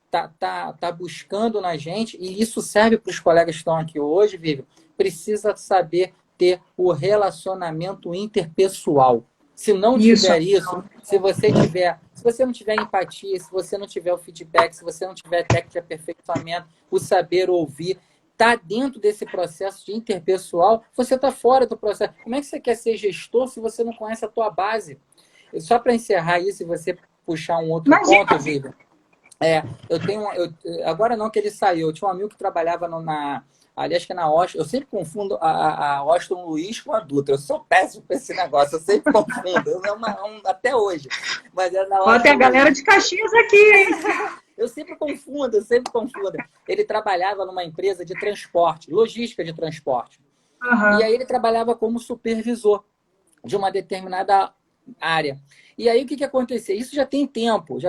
tá buscando na gente, e isso serve para os colegas que estão aqui hoje, Vivian, precisa saber ter o relacionamento interpessoal. Se não tiver isso, se você não tiver empatia, se você não tiver o feedback, se você não tiver técnica de aperfeiçoamento, o saber ouvir, tá dentro desse processo de interpessoal, você está fora do processo. Como é que você quer ser gestor se você não conhece a tua base? Só para encerrar isso e você puxar um outro ponto, Vivian. Agora não que ele saiu, eu tinha um amigo que trabalhava ali acho que é na Austin, eu sempre confundo a Austin Luiz com a Dutra, eu sou péssimo com esse negócio, eu sempre confundo, até hoje. Mas é na Austin. Tem a galera de Caxias aqui, hein? Eu sempre confundo. Ele trabalhava numa empresa de transporte, logística de transporte. Uhum. E aí ele trabalhava como supervisor de uma determinada área. E aí o que acontecia? Isso já tem tempo.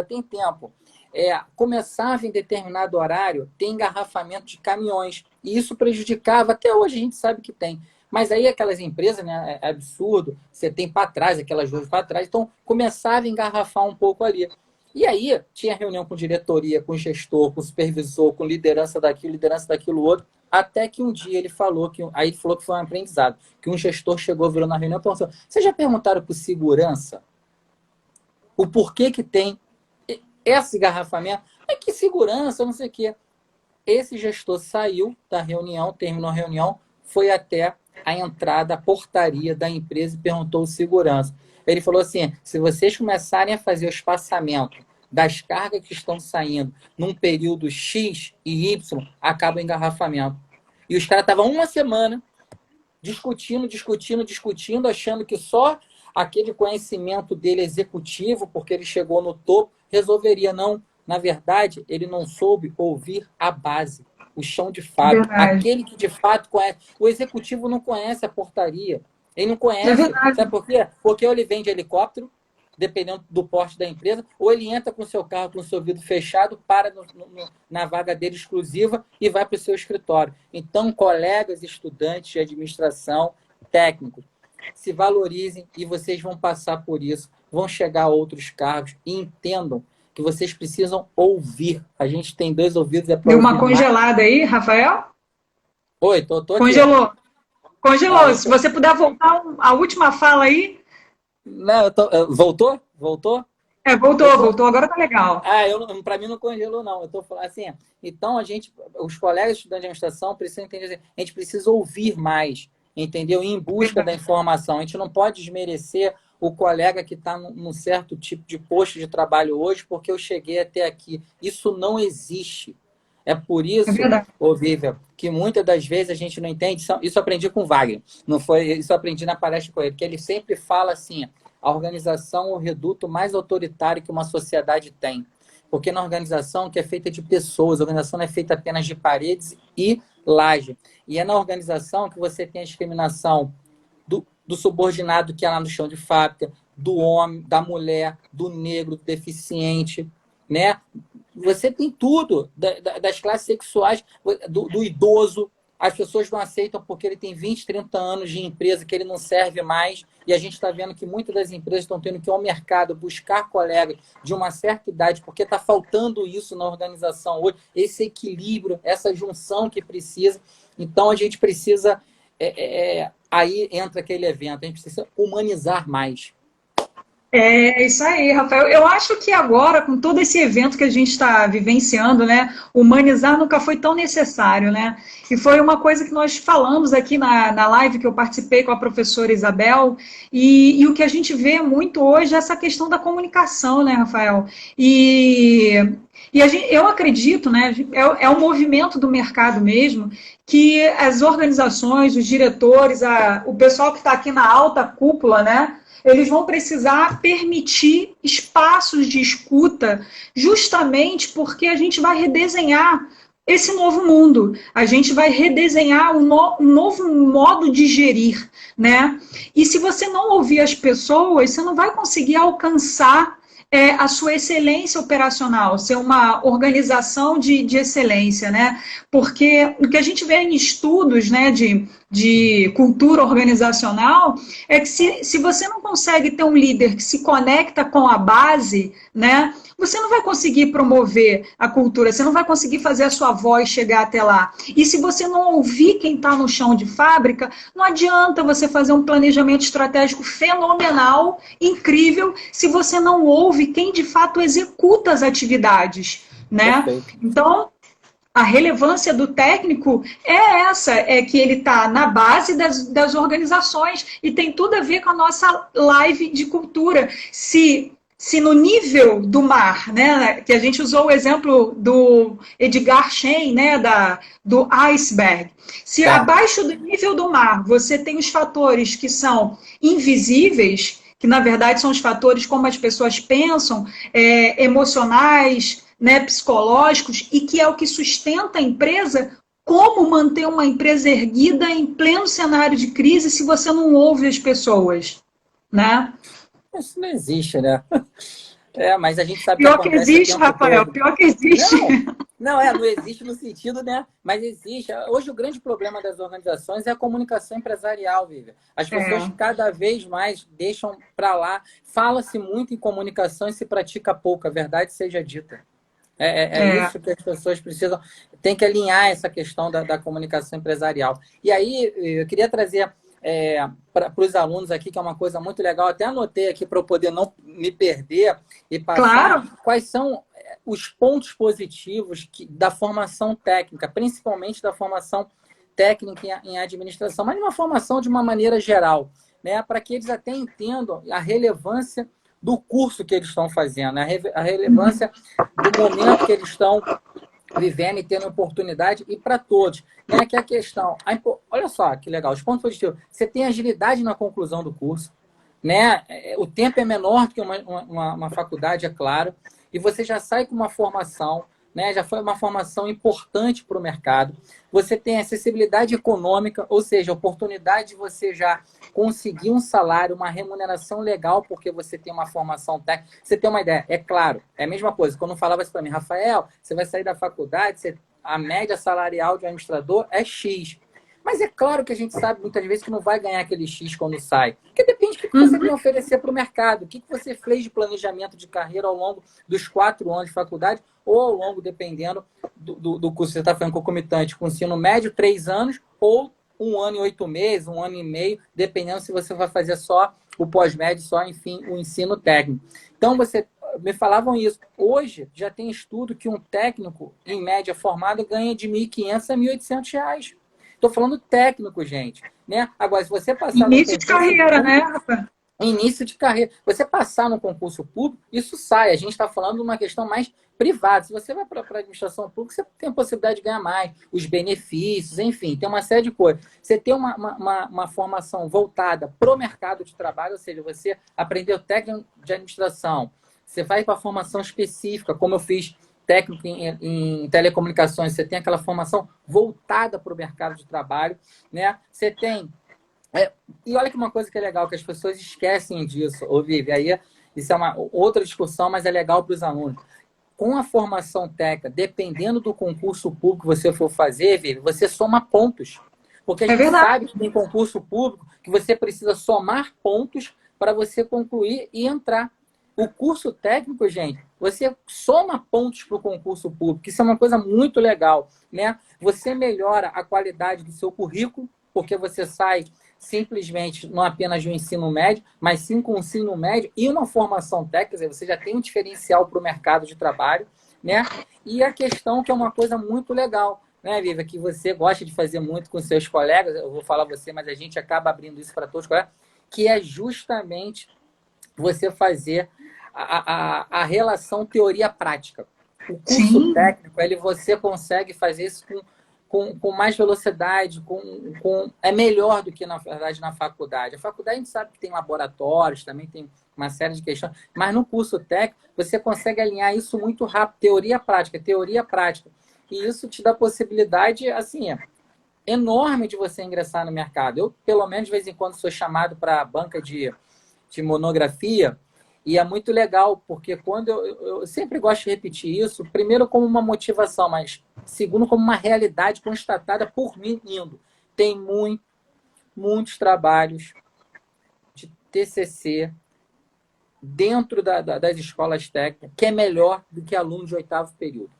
Começava em determinado horário, tem engarrafamento de caminhões. E isso prejudicava, até hoje a gente sabe que tem. Mas aí aquelas empresas, né, é absurdo, você tem para trás, aquelas ruas para trás, então começava a engarrafar um pouco ali. E aí tinha reunião com diretoria, com gestor, com supervisor, com liderança daquilo outro, até que um dia ele falou que foi um aprendizado, que um gestor chegou, virou na reunião e perguntou: vocês já perguntaram para o segurança o porquê que tem esse engarrafamento? Que segurança, não sei o quê. Esse gestor saiu da reunião, terminou a reunião, foi até a entrada, a portaria da empresa e perguntou ao segurança. Ele falou assim: se vocês começarem a fazer o espaçamento das cargas que estão saindo num período X e Y, acaba o engarrafamento. E os caras estavam uma semana discutindo, achando que só aquele conhecimento dele executivo, porque ele chegou no topo, resolveria. Não, na verdade, ele não soube ouvir a base, o chão de fato. Verdade. Aquele que de fato conhece. O executivo não conhece a portaria. Ele não conhece. Sabe por quê? Porque ou ele vende helicóptero, dependendo do porte da empresa, ou ele entra com o seu carro com o seu vidro fechado, para na vaga dele exclusiva e vai para o seu escritório. Então, colegas, estudantes de administração, técnicos, se valorizem e vocês vão passar por isso, vão chegar a outros cargos e entendam que vocês precisam ouvir. A gente tem 2 ouvidos. Deu uma congelada aí, Rafael? Oi, tô aqui. Congelou. Se você puder voltar a última fala aí. Não, voltou? Voltou. Agora tá legal. Para mim não congelou, não. Eu tô falando assim, então os colegas estudantes de administração precisam entender assim, a gente precisa ouvir mais, entendeu? Em busca da informação. A gente não pode desmerecer o colega que está num certo tipo de posto de trabalho hoje porque eu cheguei até aqui. Isso não existe. É por isso, Vivian, que muitas das vezes a gente não entende. Isso eu aprendi com o Wagner. Não foi, isso eu aprendi na palestra com ele, que ele sempre fala assim: a organização é o reduto mais autoritário que uma sociedade tem. Porque na organização, que é feita de pessoas, a organização não é feita apenas de paredes e laje. E é na organização que você tem a discriminação do subordinado que é lá no chão de fábrica, do homem, da mulher, do negro, do deficiente, né? Você tem tudo, das classes sexuais, do idoso. As pessoas não aceitam porque ele tem 20, 30 anos de empresa, que ele não serve mais. E a gente está vendo que muitas das empresas estão tendo que ir ao mercado buscar colegas de uma certa idade, porque está faltando isso na organização hoje, esse equilíbrio, essa junção que precisa. Então, a gente precisa... aí entra aquele evento, a gente precisa humanizar mais. É isso aí, Rafael. Eu acho que agora, com todo esse evento que a gente está vivenciando, né, humanizar nunca foi tão necessário, né? E foi uma coisa que nós falamos aqui na live que eu participei com a professora Isabel, e o que a gente vê muito hoje é essa questão da comunicação, né, Rafael? E, eu acredito, né, é um movimento do mercado mesmo, que as organizações, os diretores, o pessoal que está aqui na alta cúpula, né? Eles vão precisar permitir espaços de escuta, justamente porque a gente vai redesenhar esse novo mundo. A gente vai redesenhar um novo modo de gerir, né? E se você não ouvir as pessoas, você não vai conseguir alcançar a sua excelência operacional, ser uma organização de excelência, né? Porque o que a gente vê em estudos, né, de cultura organizacional é que se você não consegue ter um líder que se conecta com a base, né, você não vai conseguir promover a cultura, você não vai conseguir fazer a sua voz chegar até lá. E se você não ouvir quem está no chão de fábrica, não adianta você fazer um planejamento estratégico fenomenal, incrível, se você não ouve quem de fato executa as atividades, né? Perfeito. Então, a relevância do técnico é essa, é que ele está na base das organizações e tem tudo a ver com a nossa live de cultura. Se no nível do mar, né, que a gente usou o exemplo do Edgar Schein, né, do iceberg, se Tá. abaixo do nível do mar você tem os fatores que são invisíveis, que na verdade são os fatores como as pessoas pensam, emocionais, né, psicológicos, e que é o que sustenta a empresa, como manter uma empresa erguida em pleno cenário de crise se você não ouve as pessoas, né? Isso não existe, né? Mas a gente sabe que Pior que acontece o existe, tempo Rafael, todo. pior que existe. Não existe no sentido, né? Mas existe. Hoje o grande problema das organizações é a comunicação empresarial, Vivian. As pessoas É, cada vez mais deixam para lá. Fala-se muito em comunicação e se pratica pouco, a verdade seja dita. É é, isso que as pessoas precisam. Tem que alinhar essa questão da comunicação empresarial. E aí, eu queria trazer para os alunos aqui, que é uma coisa muito legal, até anotei aqui para eu poder não me perder e claro. passar quais são os pontos positivos da formação técnica, principalmente da formação técnica em administração, mas de uma formação de uma maneira geral, né, para que eles até entendam a relevância do curso que eles estão fazendo, a relevância do momento que eles estão vivendo e tendo oportunidade, e para todos. Né? Que é a questão. Olha só que legal, os pontos positivos. Você tem agilidade na conclusão do curso, né? O tempo é menor do que uma faculdade, é claro, e você já sai com uma formação, né? Já foi uma formação importante para o mercado. Você tem acessibilidade econômica, ou seja, a oportunidade de você já conseguir um salário, uma remuneração legal, porque você tem uma formação técnica. Você tem uma ideia, é claro, é a mesma coisa. Quando falava isso para mim, Rafael, você vai sair da faculdade, a média salarial de um administrador é X. Mas é claro que a gente sabe muitas vezes que não vai ganhar aquele X quando sai. Porque depende do que você tem a oferecer para o mercado. O que você fez de planejamento de carreira ao longo dos 4 anos de faculdade ou ao longo, dependendo do curso que você está fazendo concomitante, com ensino médio, 3 anos, ou 1 ano e 8 meses, 1 ano e meio, dependendo se você vai fazer só o pós-médio, só, enfim, o ensino técnico. Então, me falavam isso. Hoje, já tem estudo que um técnico, em média formado, ganha de R$ 1.500 a R$ 1.800. Estou falando técnico, gente. Né? Agora, se você passar no Início de concurso carreira, né, público, Rafa? início de carreira, você passar no concurso público, isso sai. A gente está falando de uma questão mais privada. Se você vai para a administração pública, você tem a possibilidade de ganhar mais, os benefícios, enfim, tem uma série de coisas. Você tem uma formação voltada para o mercado de trabalho, ou seja, você aprendeu técnico de administração, você vai para a formação específica, como eu fiz técnico em telecomunicações, você tem aquela formação voltada para o mercado de trabalho, né? Você tem... e olha que uma coisa que é legal, que as pessoas esquecem disso, ô Vivi, aí isso é uma outra discussão, mas é legal para os alunos. Com a formação técnica, dependendo do concurso público que você for fazer, Vivi, você soma pontos. Porque a É gente verdade. sabe que tem concurso público que você precisa somar pontos para você concluir e entrar. O curso técnico, gente, você soma pontos para o concurso público. Isso é uma coisa muito legal, né? Você melhora a qualidade do seu currículo, porque você sai simplesmente não apenas de um ensino médio, mas sim com o ensino médio e uma formação técnica, quer dizer, você já tem um diferencial para o mercado de trabalho, né? E a questão que é uma coisa muito legal, né, Viva, que você gosta de fazer muito com seus colegas, eu vou falar você, mas a gente acaba abrindo isso para todos os colegas, que é justamente você fazer a relação teoria-prática. O curso Sim, técnico, ele você consegue fazer isso com mais velocidade, é melhor do que, na verdade, na faculdade. A faculdade a gente sabe que tem laboratórios, também tem uma série de questões, mas no curso técnico você consegue alinhar isso muito rápido, teoria prática, teoria prática. E isso te dá possibilidade, assim, enorme de você ingressar no mercado. Eu, pelo menos, de vez em quando, sou chamado para a banca de monografia, e é muito legal, porque quando eu sempre gosto de repetir isso, primeiro como uma motivação, mas segundo como uma realidade constatada por mim indo. Tem muitos trabalhos de TCC dentro das escolas técnicas que é melhor do que aluno de 8º período.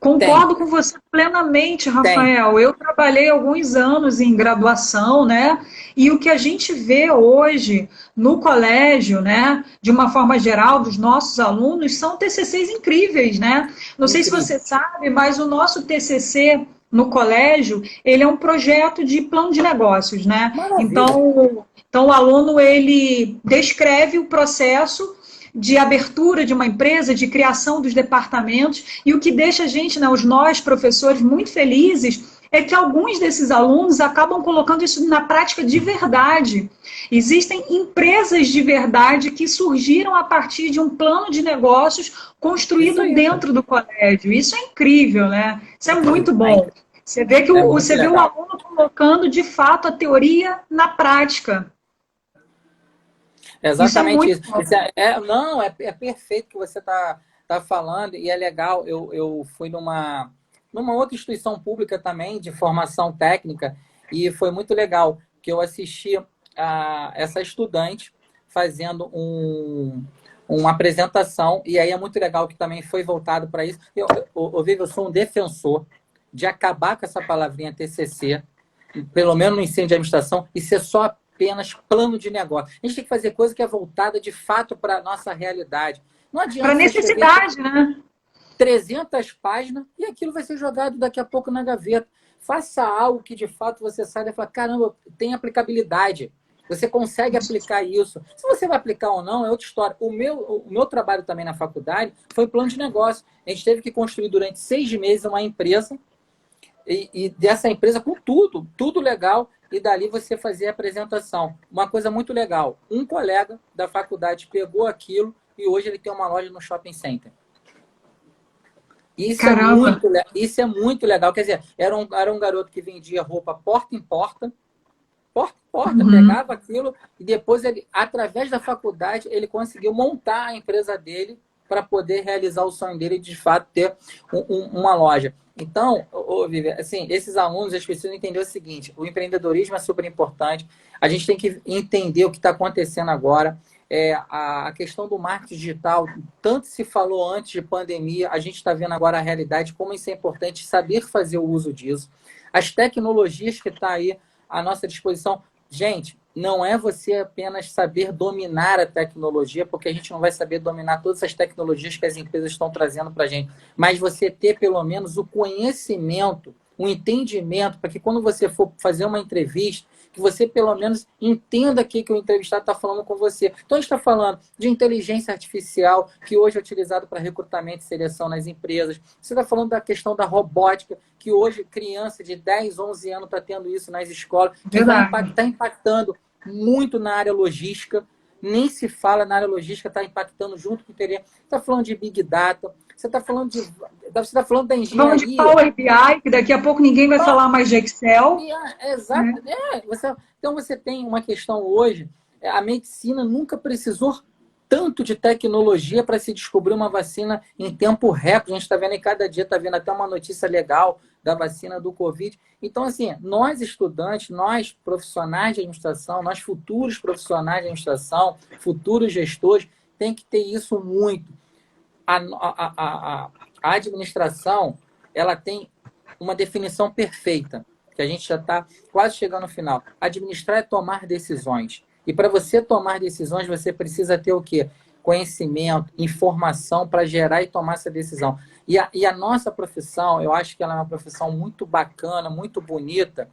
Tem, concordo com você plenamente, tem. Rafael. Eu trabalhei alguns anos em graduação, né? E o que a gente vê hoje no colégio, né, de uma forma geral, dos nossos alunos, são TCCs incríveis, né? Não sei se Incrível. você sabe, mas o nosso TCC no colégio, ele é um projeto de plano de negócios, né? Maravilha. Então o aluno ele descreve o processo de abertura de uma empresa, de criação dos departamentos, e o que deixa a gente, né, os nós, professores, muito felizes é que alguns desses alunos acabam colocando isso na prática de verdade. Existem empresas de verdade que surgiram a partir de um plano de negócios Isso construído aí. dentro do colégio. Isso é incrível, né? Isso é muito bom. Você vê que É muito você vê o legal. aluno colocando de fato a teoria na prática. É Isso é exatamente muito isso. bom. Não, é perfeito o que você tá falando, e é legal. Eu fui numa outra instituição pública também, de formação técnica, e foi muito legal que eu assisti a essa estudante fazendo uma apresentação, e aí é muito legal que também foi voltado para isso. Vivo, eu sou um defensor de acabar com essa palavrinha TCC, pelo menos no ensino de administração, e ser só apenas plano de negócio. A gente tem que fazer coisa que é voltada de fato para a nossa realidade. Não Para adianta você escrever necessidade, né? 300 páginas e aquilo vai ser jogado daqui a pouco na gaveta. Faça algo que de fato você saiba e fala, caramba, tem aplicabilidade. Você consegue aplicar isso. Se você vai aplicar ou não, é outra história. O meu trabalho também na faculdade foi plano de negócio. A gente teve que construir durante 6 meses uma empresa e dessa empresa com tudo legal, e dali você fazer a apresentação. Uma coisa muito legal, um colega da faculdade pegou aquilo e hoje ele tem uma loja no shopping center. Caramba. Isso é muito legal. Quer dizer, era um garoto que vendia roupa porta em porta, Uhum. pegava aquilo e depois ele, através da faculdade, ele conseguiu montar a empresa dele para poder realizar o sonho dele de fato ter uma loja. Então, Vivi, assim, esses alunos eles precisam entender o seguinte: o empreendedorismo é super importante. A gente tem que entender o que está acontecendo agora. A questão do marketing digital, tanto se falou antes de pandemia, a gente está vendo agora a realidade, como isso é importante, saber fazer o uso disso. As tecnologias que estão aí à nossa disposição. Gente, não é você apenas saber dominar a tecnologia, porque a gente não vai saber dominar todas as tecnologias que as empresas estão trazendo para a gente, mas você ter pelo menos o conhecimento, o entendimento, para que quando você for fazer uma entrevista, que você pelo menos entenda o que o entrevistado está falando com você. Então, a gente está falando de inteligência artificial, que hoje é utilizado para recrutamento e seleção nas empresas. Você está falando da questão da robótica, que hoje criança de 10, 11 anos está tendo isso nas escolas, que vai Verdade. impactar, impactando muito na área logística. Nem se fala na área logística, está impactando junto com o interesse. Você está falando de Big Data, você está falando da Vamos de engenharia. Power BI, que daqui a pouco ninguém vai falar mais de Excel. Exato. Né? Então você tem uma questão hoje, a medicina nunca precisou tanto de tecnologia para se descobrir uma vacina em tempo recorde. A gente está vendo aí cada dia, está vendo até uma notícia legal da vacina do Covid. Então, assim, nós estudantes, nós profissionais de administração, nós futuros profissionais de administração, futuros gestores, tem que ter isso muito. A administração, ela tem uma definição perfeita. que a gente já está quase chegando ao final. Administrar é tomar decisões. E para você tomar decisões, você precisa ter o quê? Conhecimento, informação para gerar e tomar essa decisão. E a nossa profissão, eu acho que ela é uma profissão muito bacana, muito bonita.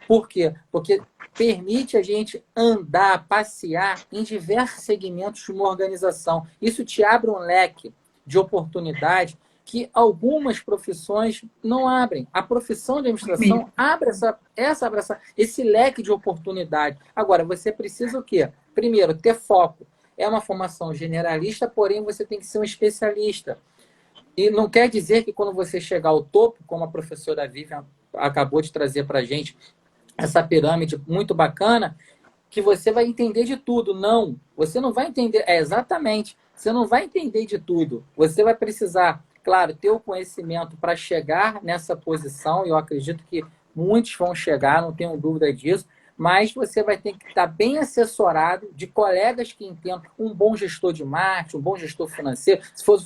Por quê? Porque permite a gente andar, passear em diversos segmentos de uma organização. Isso te abre um leque de oportunidade que algumas profissões não abrem. A profissão de administração abre esse leque de oportunidade. Agora, você precisa o quê? Primeiro, ter foco. É uma formação generalista, porém você tem que ser um especialista. E não quer dizer que quando você chegar ao topo, como a professora Vivian acabou de trazer para a gente, essa pirâmide muito bacana, que você vai entender de tudo. Não, você não vai entender. Exatamente, você não vai entender de tudo. Você vai precisar, claro, ter o conhecimento para chegar nessa posição, e eu acredito que muitos vão chegar, não tenho dúvida disso, mas você vai ter que estar bem assessorado de colegas que entendam, um bom gestor de marketing, um bom gestor financeiro. Se for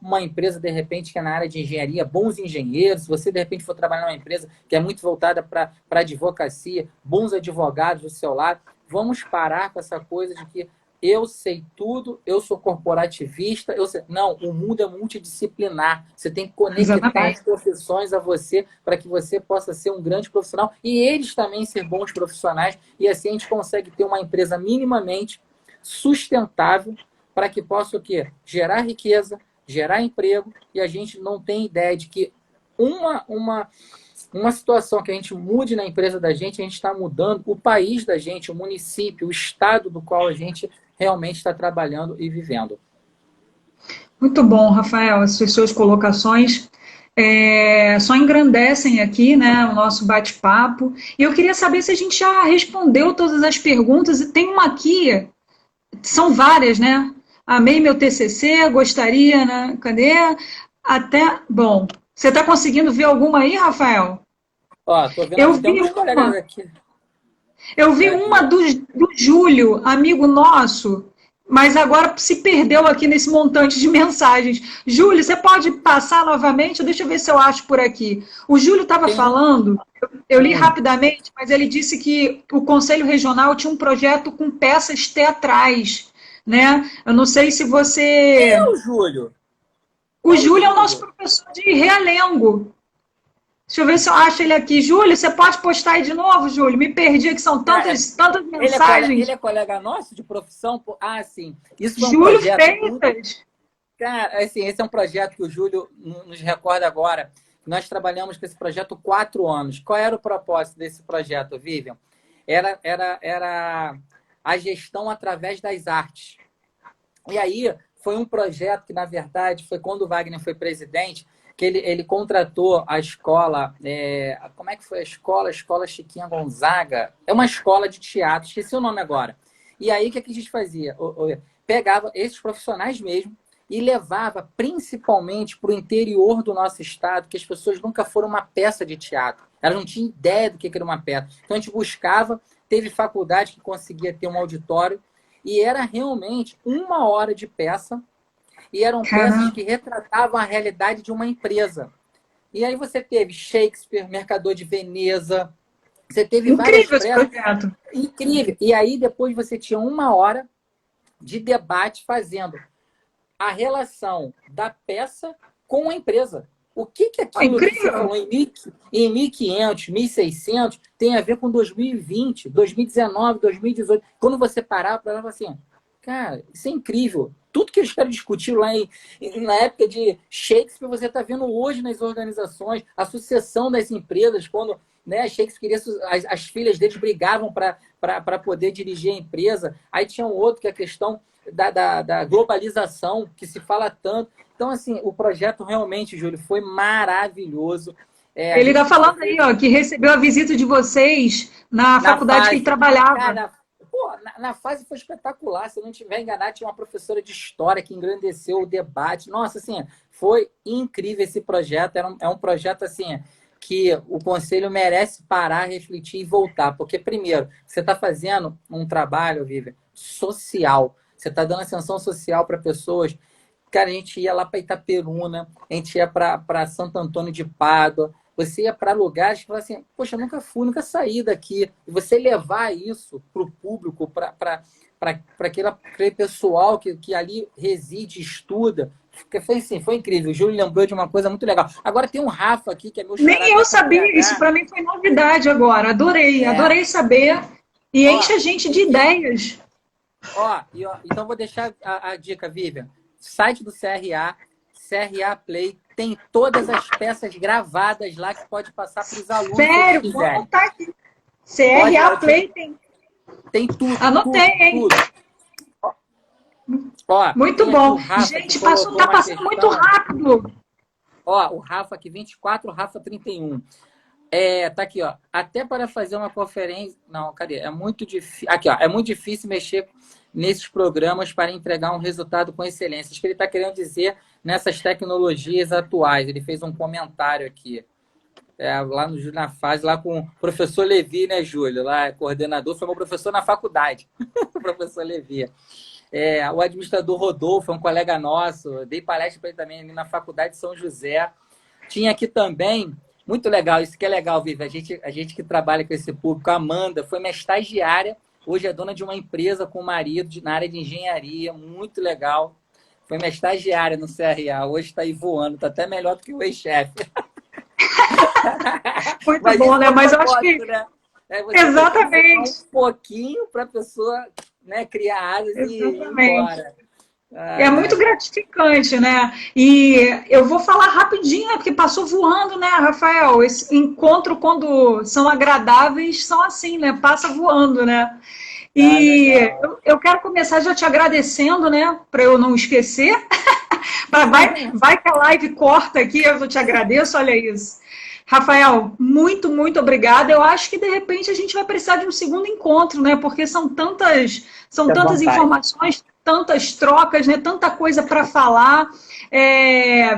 uma empresa, de repente, que é na área de engenharia, bons engenheiros. Se você, de repente, for trabalhar numa empresa que é muito voltada para advocacia, bons advogados do seu lado. Vamos parar com essa coisa de que eu sei tudo, eu sou corporativista. Não, o mundo é multidisciplinar. Você tem que conectar as profissões a você para que você possa ser um grande profissional e eles também ser bons profissionais. E assim a gente consegue ter uma empresa minimamente sustentável para que possa o quê? Gerar riqueza, gerar emprego, e a gente não tem ideia de que uma situação que a gente mude na empresa da gente, a gente está mudando o país da gente, o município, o estado do qual a gente realmente está trabalhando e vivendo. Muito bom, Rafael, as suas colocações só engrandecem aqui, né, o nosso bate-papo. E eu queria saber se a gente já respondeu todas as perguntas, e tem uma aqui, são várias, né? Amei meu TCC, gostaria, né? Cadê? Bom, você está conseguindo ver alguma aí, Rafael? Ó, tô vendo Eu que tem vi uns colegas uma. aqui. Eu vi uma do Júlio, amigo nosso, mas agora se perdeu aqui nesse montante de mensagens. Júlio, você pode passar novamente? Deixa eu ver se eu acho por aqui. O Júlio estava Tem um. falando, eu li rapidamente, mas ele disse que o Conselho Regional tinha um projeto com peças teatrais, né? Eu não sei se Quem é você... o Júlio? O Qual o Júlio é o nosso Júlio? professor de Realengo. Deixa eu ver se eu acho ele aqui. Júlio, você pode postar aí de novo, Júlio? Me perdi, que são Cara, tantas ele mensagens. é colega nosso de profissão? Ah, sim. Isso foi um Júlio projeto. Freitas. Cara, assim, esse é um projeto que o Júlio nos recorda agora. Nós trabalhamos com esse projeto 4 anos. Qual era o propósito desse projeto, Vivian? Era a gestão através das artes. E aí foi um projeto que, na verdade, foi quando o Wagner foi presidente, que ele contratou a escola, como é que foi a escola? A Escola Chiquinha Gonzaga. É uma escola de teatro, esqueci o nome agora. E aí, o que a gente fazia? Pegava esses profissionais mesmo e levava principalmente para o interior do nosso estado, que as pessoas nunca foram uma peça de teatro. Elas não tinham ideia do que era uma peça. Então, a gente buscava, teve faculdade que conseguia ter um auditório, e era realmente 1 hora de peça, e eram peças Caramba, que retratavam a realidade de uma empresa. E aí você teve Shakespeare, Mercador de Veneza, você teve várias incrível esse peças projeto. incríveis. E aí depois você tinha 1 hora de debate fazendo a relação da peça com a empresa. O que Pô, aquilo que você incrível. falou em 1500, 1600 tem a ver com 2020, 2019, 2018? Quando você parar para falar assim, cara, isso é incrível. Tudo que eles querem discutir lá na época de Shakespeare, você está vendo hoje nas organizações, a sucessão das empresas, quando, né, Shakespeare, as filhas deles brigavam para poder dirigir a empresa. Aí tinha um outro que é a questão da globalização, que se fala tanto. Então, assim, o projeto realmente, Júlio, foi maravilhoso. A Ele está gente falando aí, fez ó, que recebeu a visita de vocês na na faculdade que ele fase. trabalhava. Cara, pô, na fase foi espetacular. Se eu não estiver enganado, tinha uma professora de história que engrandeceu o debate. Nossa, assim, foi incrível esse projeto. É um projeto, assim, que o conselho merece parar, refletir e voltar. Porque, primeiro, você está fazendo um trabalho, Vivian, social. Você está dando ascensão social para pessoas. Cara, a gente ia lá para Itaperuna, a gente ia para Santo Antônio de Pádua, você ia para lugares que fala assim, poxa, eu nunca fui, nunca saí daqui. E você levar isso para o público, para aquele pessoal que ali reside, estuda. Foi assim, foi incrível. O Júlio lembrou de uma coisa muito legal. Agora tem um Rafa aqui, que é meu xará, Nem tá eu com sabia, isso PH. para mim foi novidade agora. Adorei, É, adorei saber. E ó, enche a gente de tem que, ideias. ó, então vou deixar a dica, Vivian. Site do CRA, CRA Play, tem todas as peças gravadas lá que pode passar para os alunos se eles Sério, vou quiserem. anotar aqui. Pode, CRA ó, Play tem. tem tudo, Anotei, tudo, hein? tudo. Ó, Muito tem aqui o bom. Rafa que Gente, passou, colocou tá uma passando muito questão. rápido. Ó, o Rafa aqui 24, o Rafa 31. Tá aqui, ó. Até para fazer uma conferência. Não, cadê? É muito difícil. Aqui, ó. É muito difícil mexer nesses programas para entregar um resultado com excelência. Acho que ele está querendo dizer nessas tecnologias atuais. Ele fez um comentário aqui. Lá no Júlio na Fase, lá com o professor Levi, né, Júlio? Lá, coordenador, foi meu professor na faculdade, o professor Levi. O administrador Rodolfo, é um colega nosso, dei palestra para ele também na faculdade de São José. Tinha aqui também, muito legal, isso que é legal, Vivi, a gente que trabalha com esse público, a Amanda, foi minha estagiária, hoje é dona de uma empresa com o marido na área de engenharia, muito legal. Foi minha estagiária no CRA, hoje está aí voando, está até melhor do que o ex-chefe. Muito Mas bom, isso né? é o Mas eu acho que. propósito, né? É você potencializar um Exatamente. pouquinho para a pessoa, né, criar asas e ir Exatamente. embora. É Ai, muito ai. gratificante, né? E eu vou falar rapidinho, né? Porque passou voando, né, Rafael? Esse encontro, quando são agradáveis, são assim, né? Passa voando, né? Ah, E legal. eu quero começar já te agradecendo, né? Para eu não esquecer. Vai que a live corta aqui, eu te agradeço, olha isso. Rafael, muito, muito obrigada. Eu acho que de repente a gente vai precisar de um segundo encontro, né? Porque são Fique à tantas vontade. informações, tantas trocas, né? Tanta coisa para falar.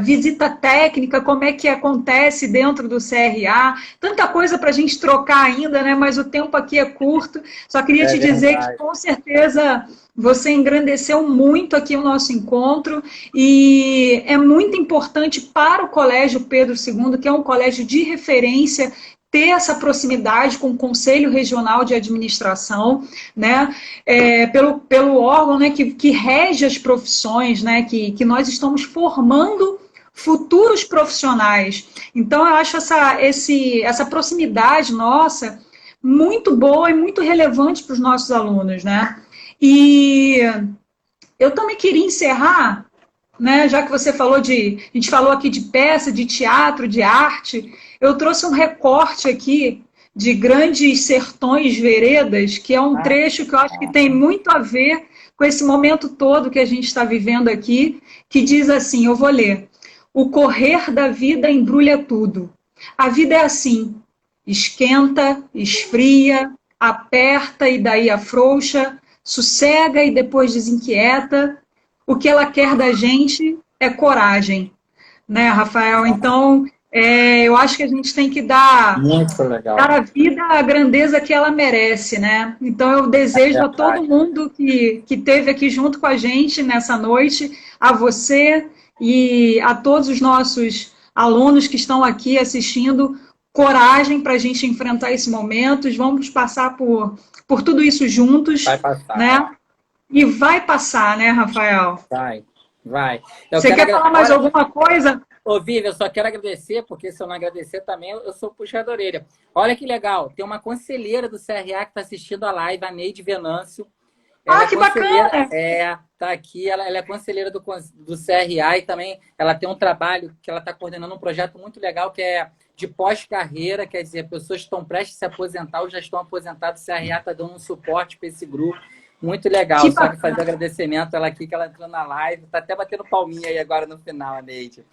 Visita técnica, como é que acontece dentro do CRA, tanta coisa para a gente trocar ainda, né? Mas o tempo aqui é curto. Só queria É te dizer que verdade. com certeza você engrandeceu muito aqui o nosso encontro e é muito importante para o Colégio Pedro II, que é um colégio de referência, ter essa proximidade com o Conselho Regional de Administração, né, pelo órgão, né, que rege as profissões, né, que nós estamos formando futuros profissionais. Então, eu acho essa proximidade nossa muito boa e muito relevante para os nossos alunos, né? E eu também queria encerrar, né, já que você falou a gente falou aqui de peça, de teatro, de arte, eu trouxe um recorte aqui de Grandes Sertões Veredas, que é um Ah, trecho que eu acho que tem muito a ver com esse momento todo que a gente está vivendo aqui, que diz assim, eu vou ler: o correr da vida embrulha tudo. A vida é assim, esquenta, esfria, aperta e daí afrouxa, sossega e depois desinquieta. O que ela quer da gente é coragem, né, Rafael? Então, eu acho que a gente tem que muito dar legal. à vida a grandeza que ela merece, né? Então, eu É desejo a todo verdade. mundo que esteve aqui junto com a gente nessa noite, a você e a todos os nossos alunos que estão aqui assistindo, coragem para a gente enfrentar esse momento. Vamos passar por tudo isso juntos, Vai passar. né? E vai passar, né, Rafael? Vai. Vai. Eu Você quero quer falar mais Olha, alguma coisa? ô, Vivi, eu só quero agradecer, porque se eu não agradecer também, eu sou puxa da orelha. Olha que legal, tem uma conselheira do CRA que está assistindo a live, a Neide Venâncio. Ela Ah, é que conselheira, bacana! tá aqui, ela é conselheira do CRA e também ela tem um trabalho que ela está coordenando um projeto muito legal que é de pós-carreira, quer dizer, pessoas que estão prestes a se aposentar ou já estão aposentadas, o CRA está dando um suporte para esse grupo. Muito legal, Que só que fazer bacana! agradecimento ela aqui, que ela entrou na live, tá até batendo palminha aí agora no final, a Neide.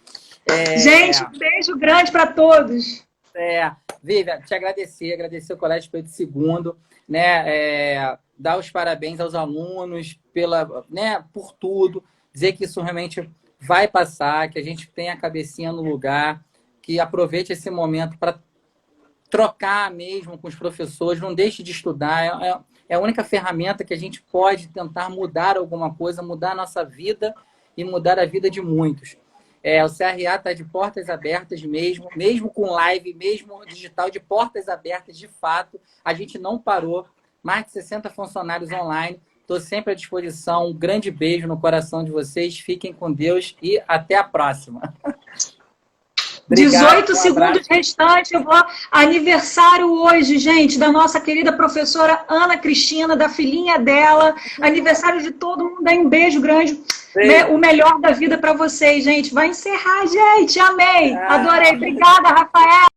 É, Gente, um beijo grande para todos. Vivian, te agradecer o Colégio Pedro II, né, dar os parabéns aos alunos por tudo, dizer que isso realmente vai passar, que a gente tem a cabecinha no lugar, que aproveite esse momento para trocar mesmo com os professores, não deixe de estudar, é a única ferramenta que a gente pode tentar mudar alguma coisa, mudar a nossa vida e mudar a vida de muitos. O CRA está de portas abertas mesmo, mesmo com live, mesmo digital, de portas abertas de fato. A gente não parou. Mais de 60 funcionários online. Estou sempre à disposição. Um grande beijo no coração de vocês. Fiquem com Deus e até a próxima. Obrigado, 18 segundos restantes. Eu vou aniversário hoje, gente, da nossa querida professora Ana Cristina, da filhinha dela. Aniversário de todo mundo. Um beijo grande. O melhor da vida para vocês, gente. Vai encerrar, gente. Amei. Adorei. Obrigada, Rafael.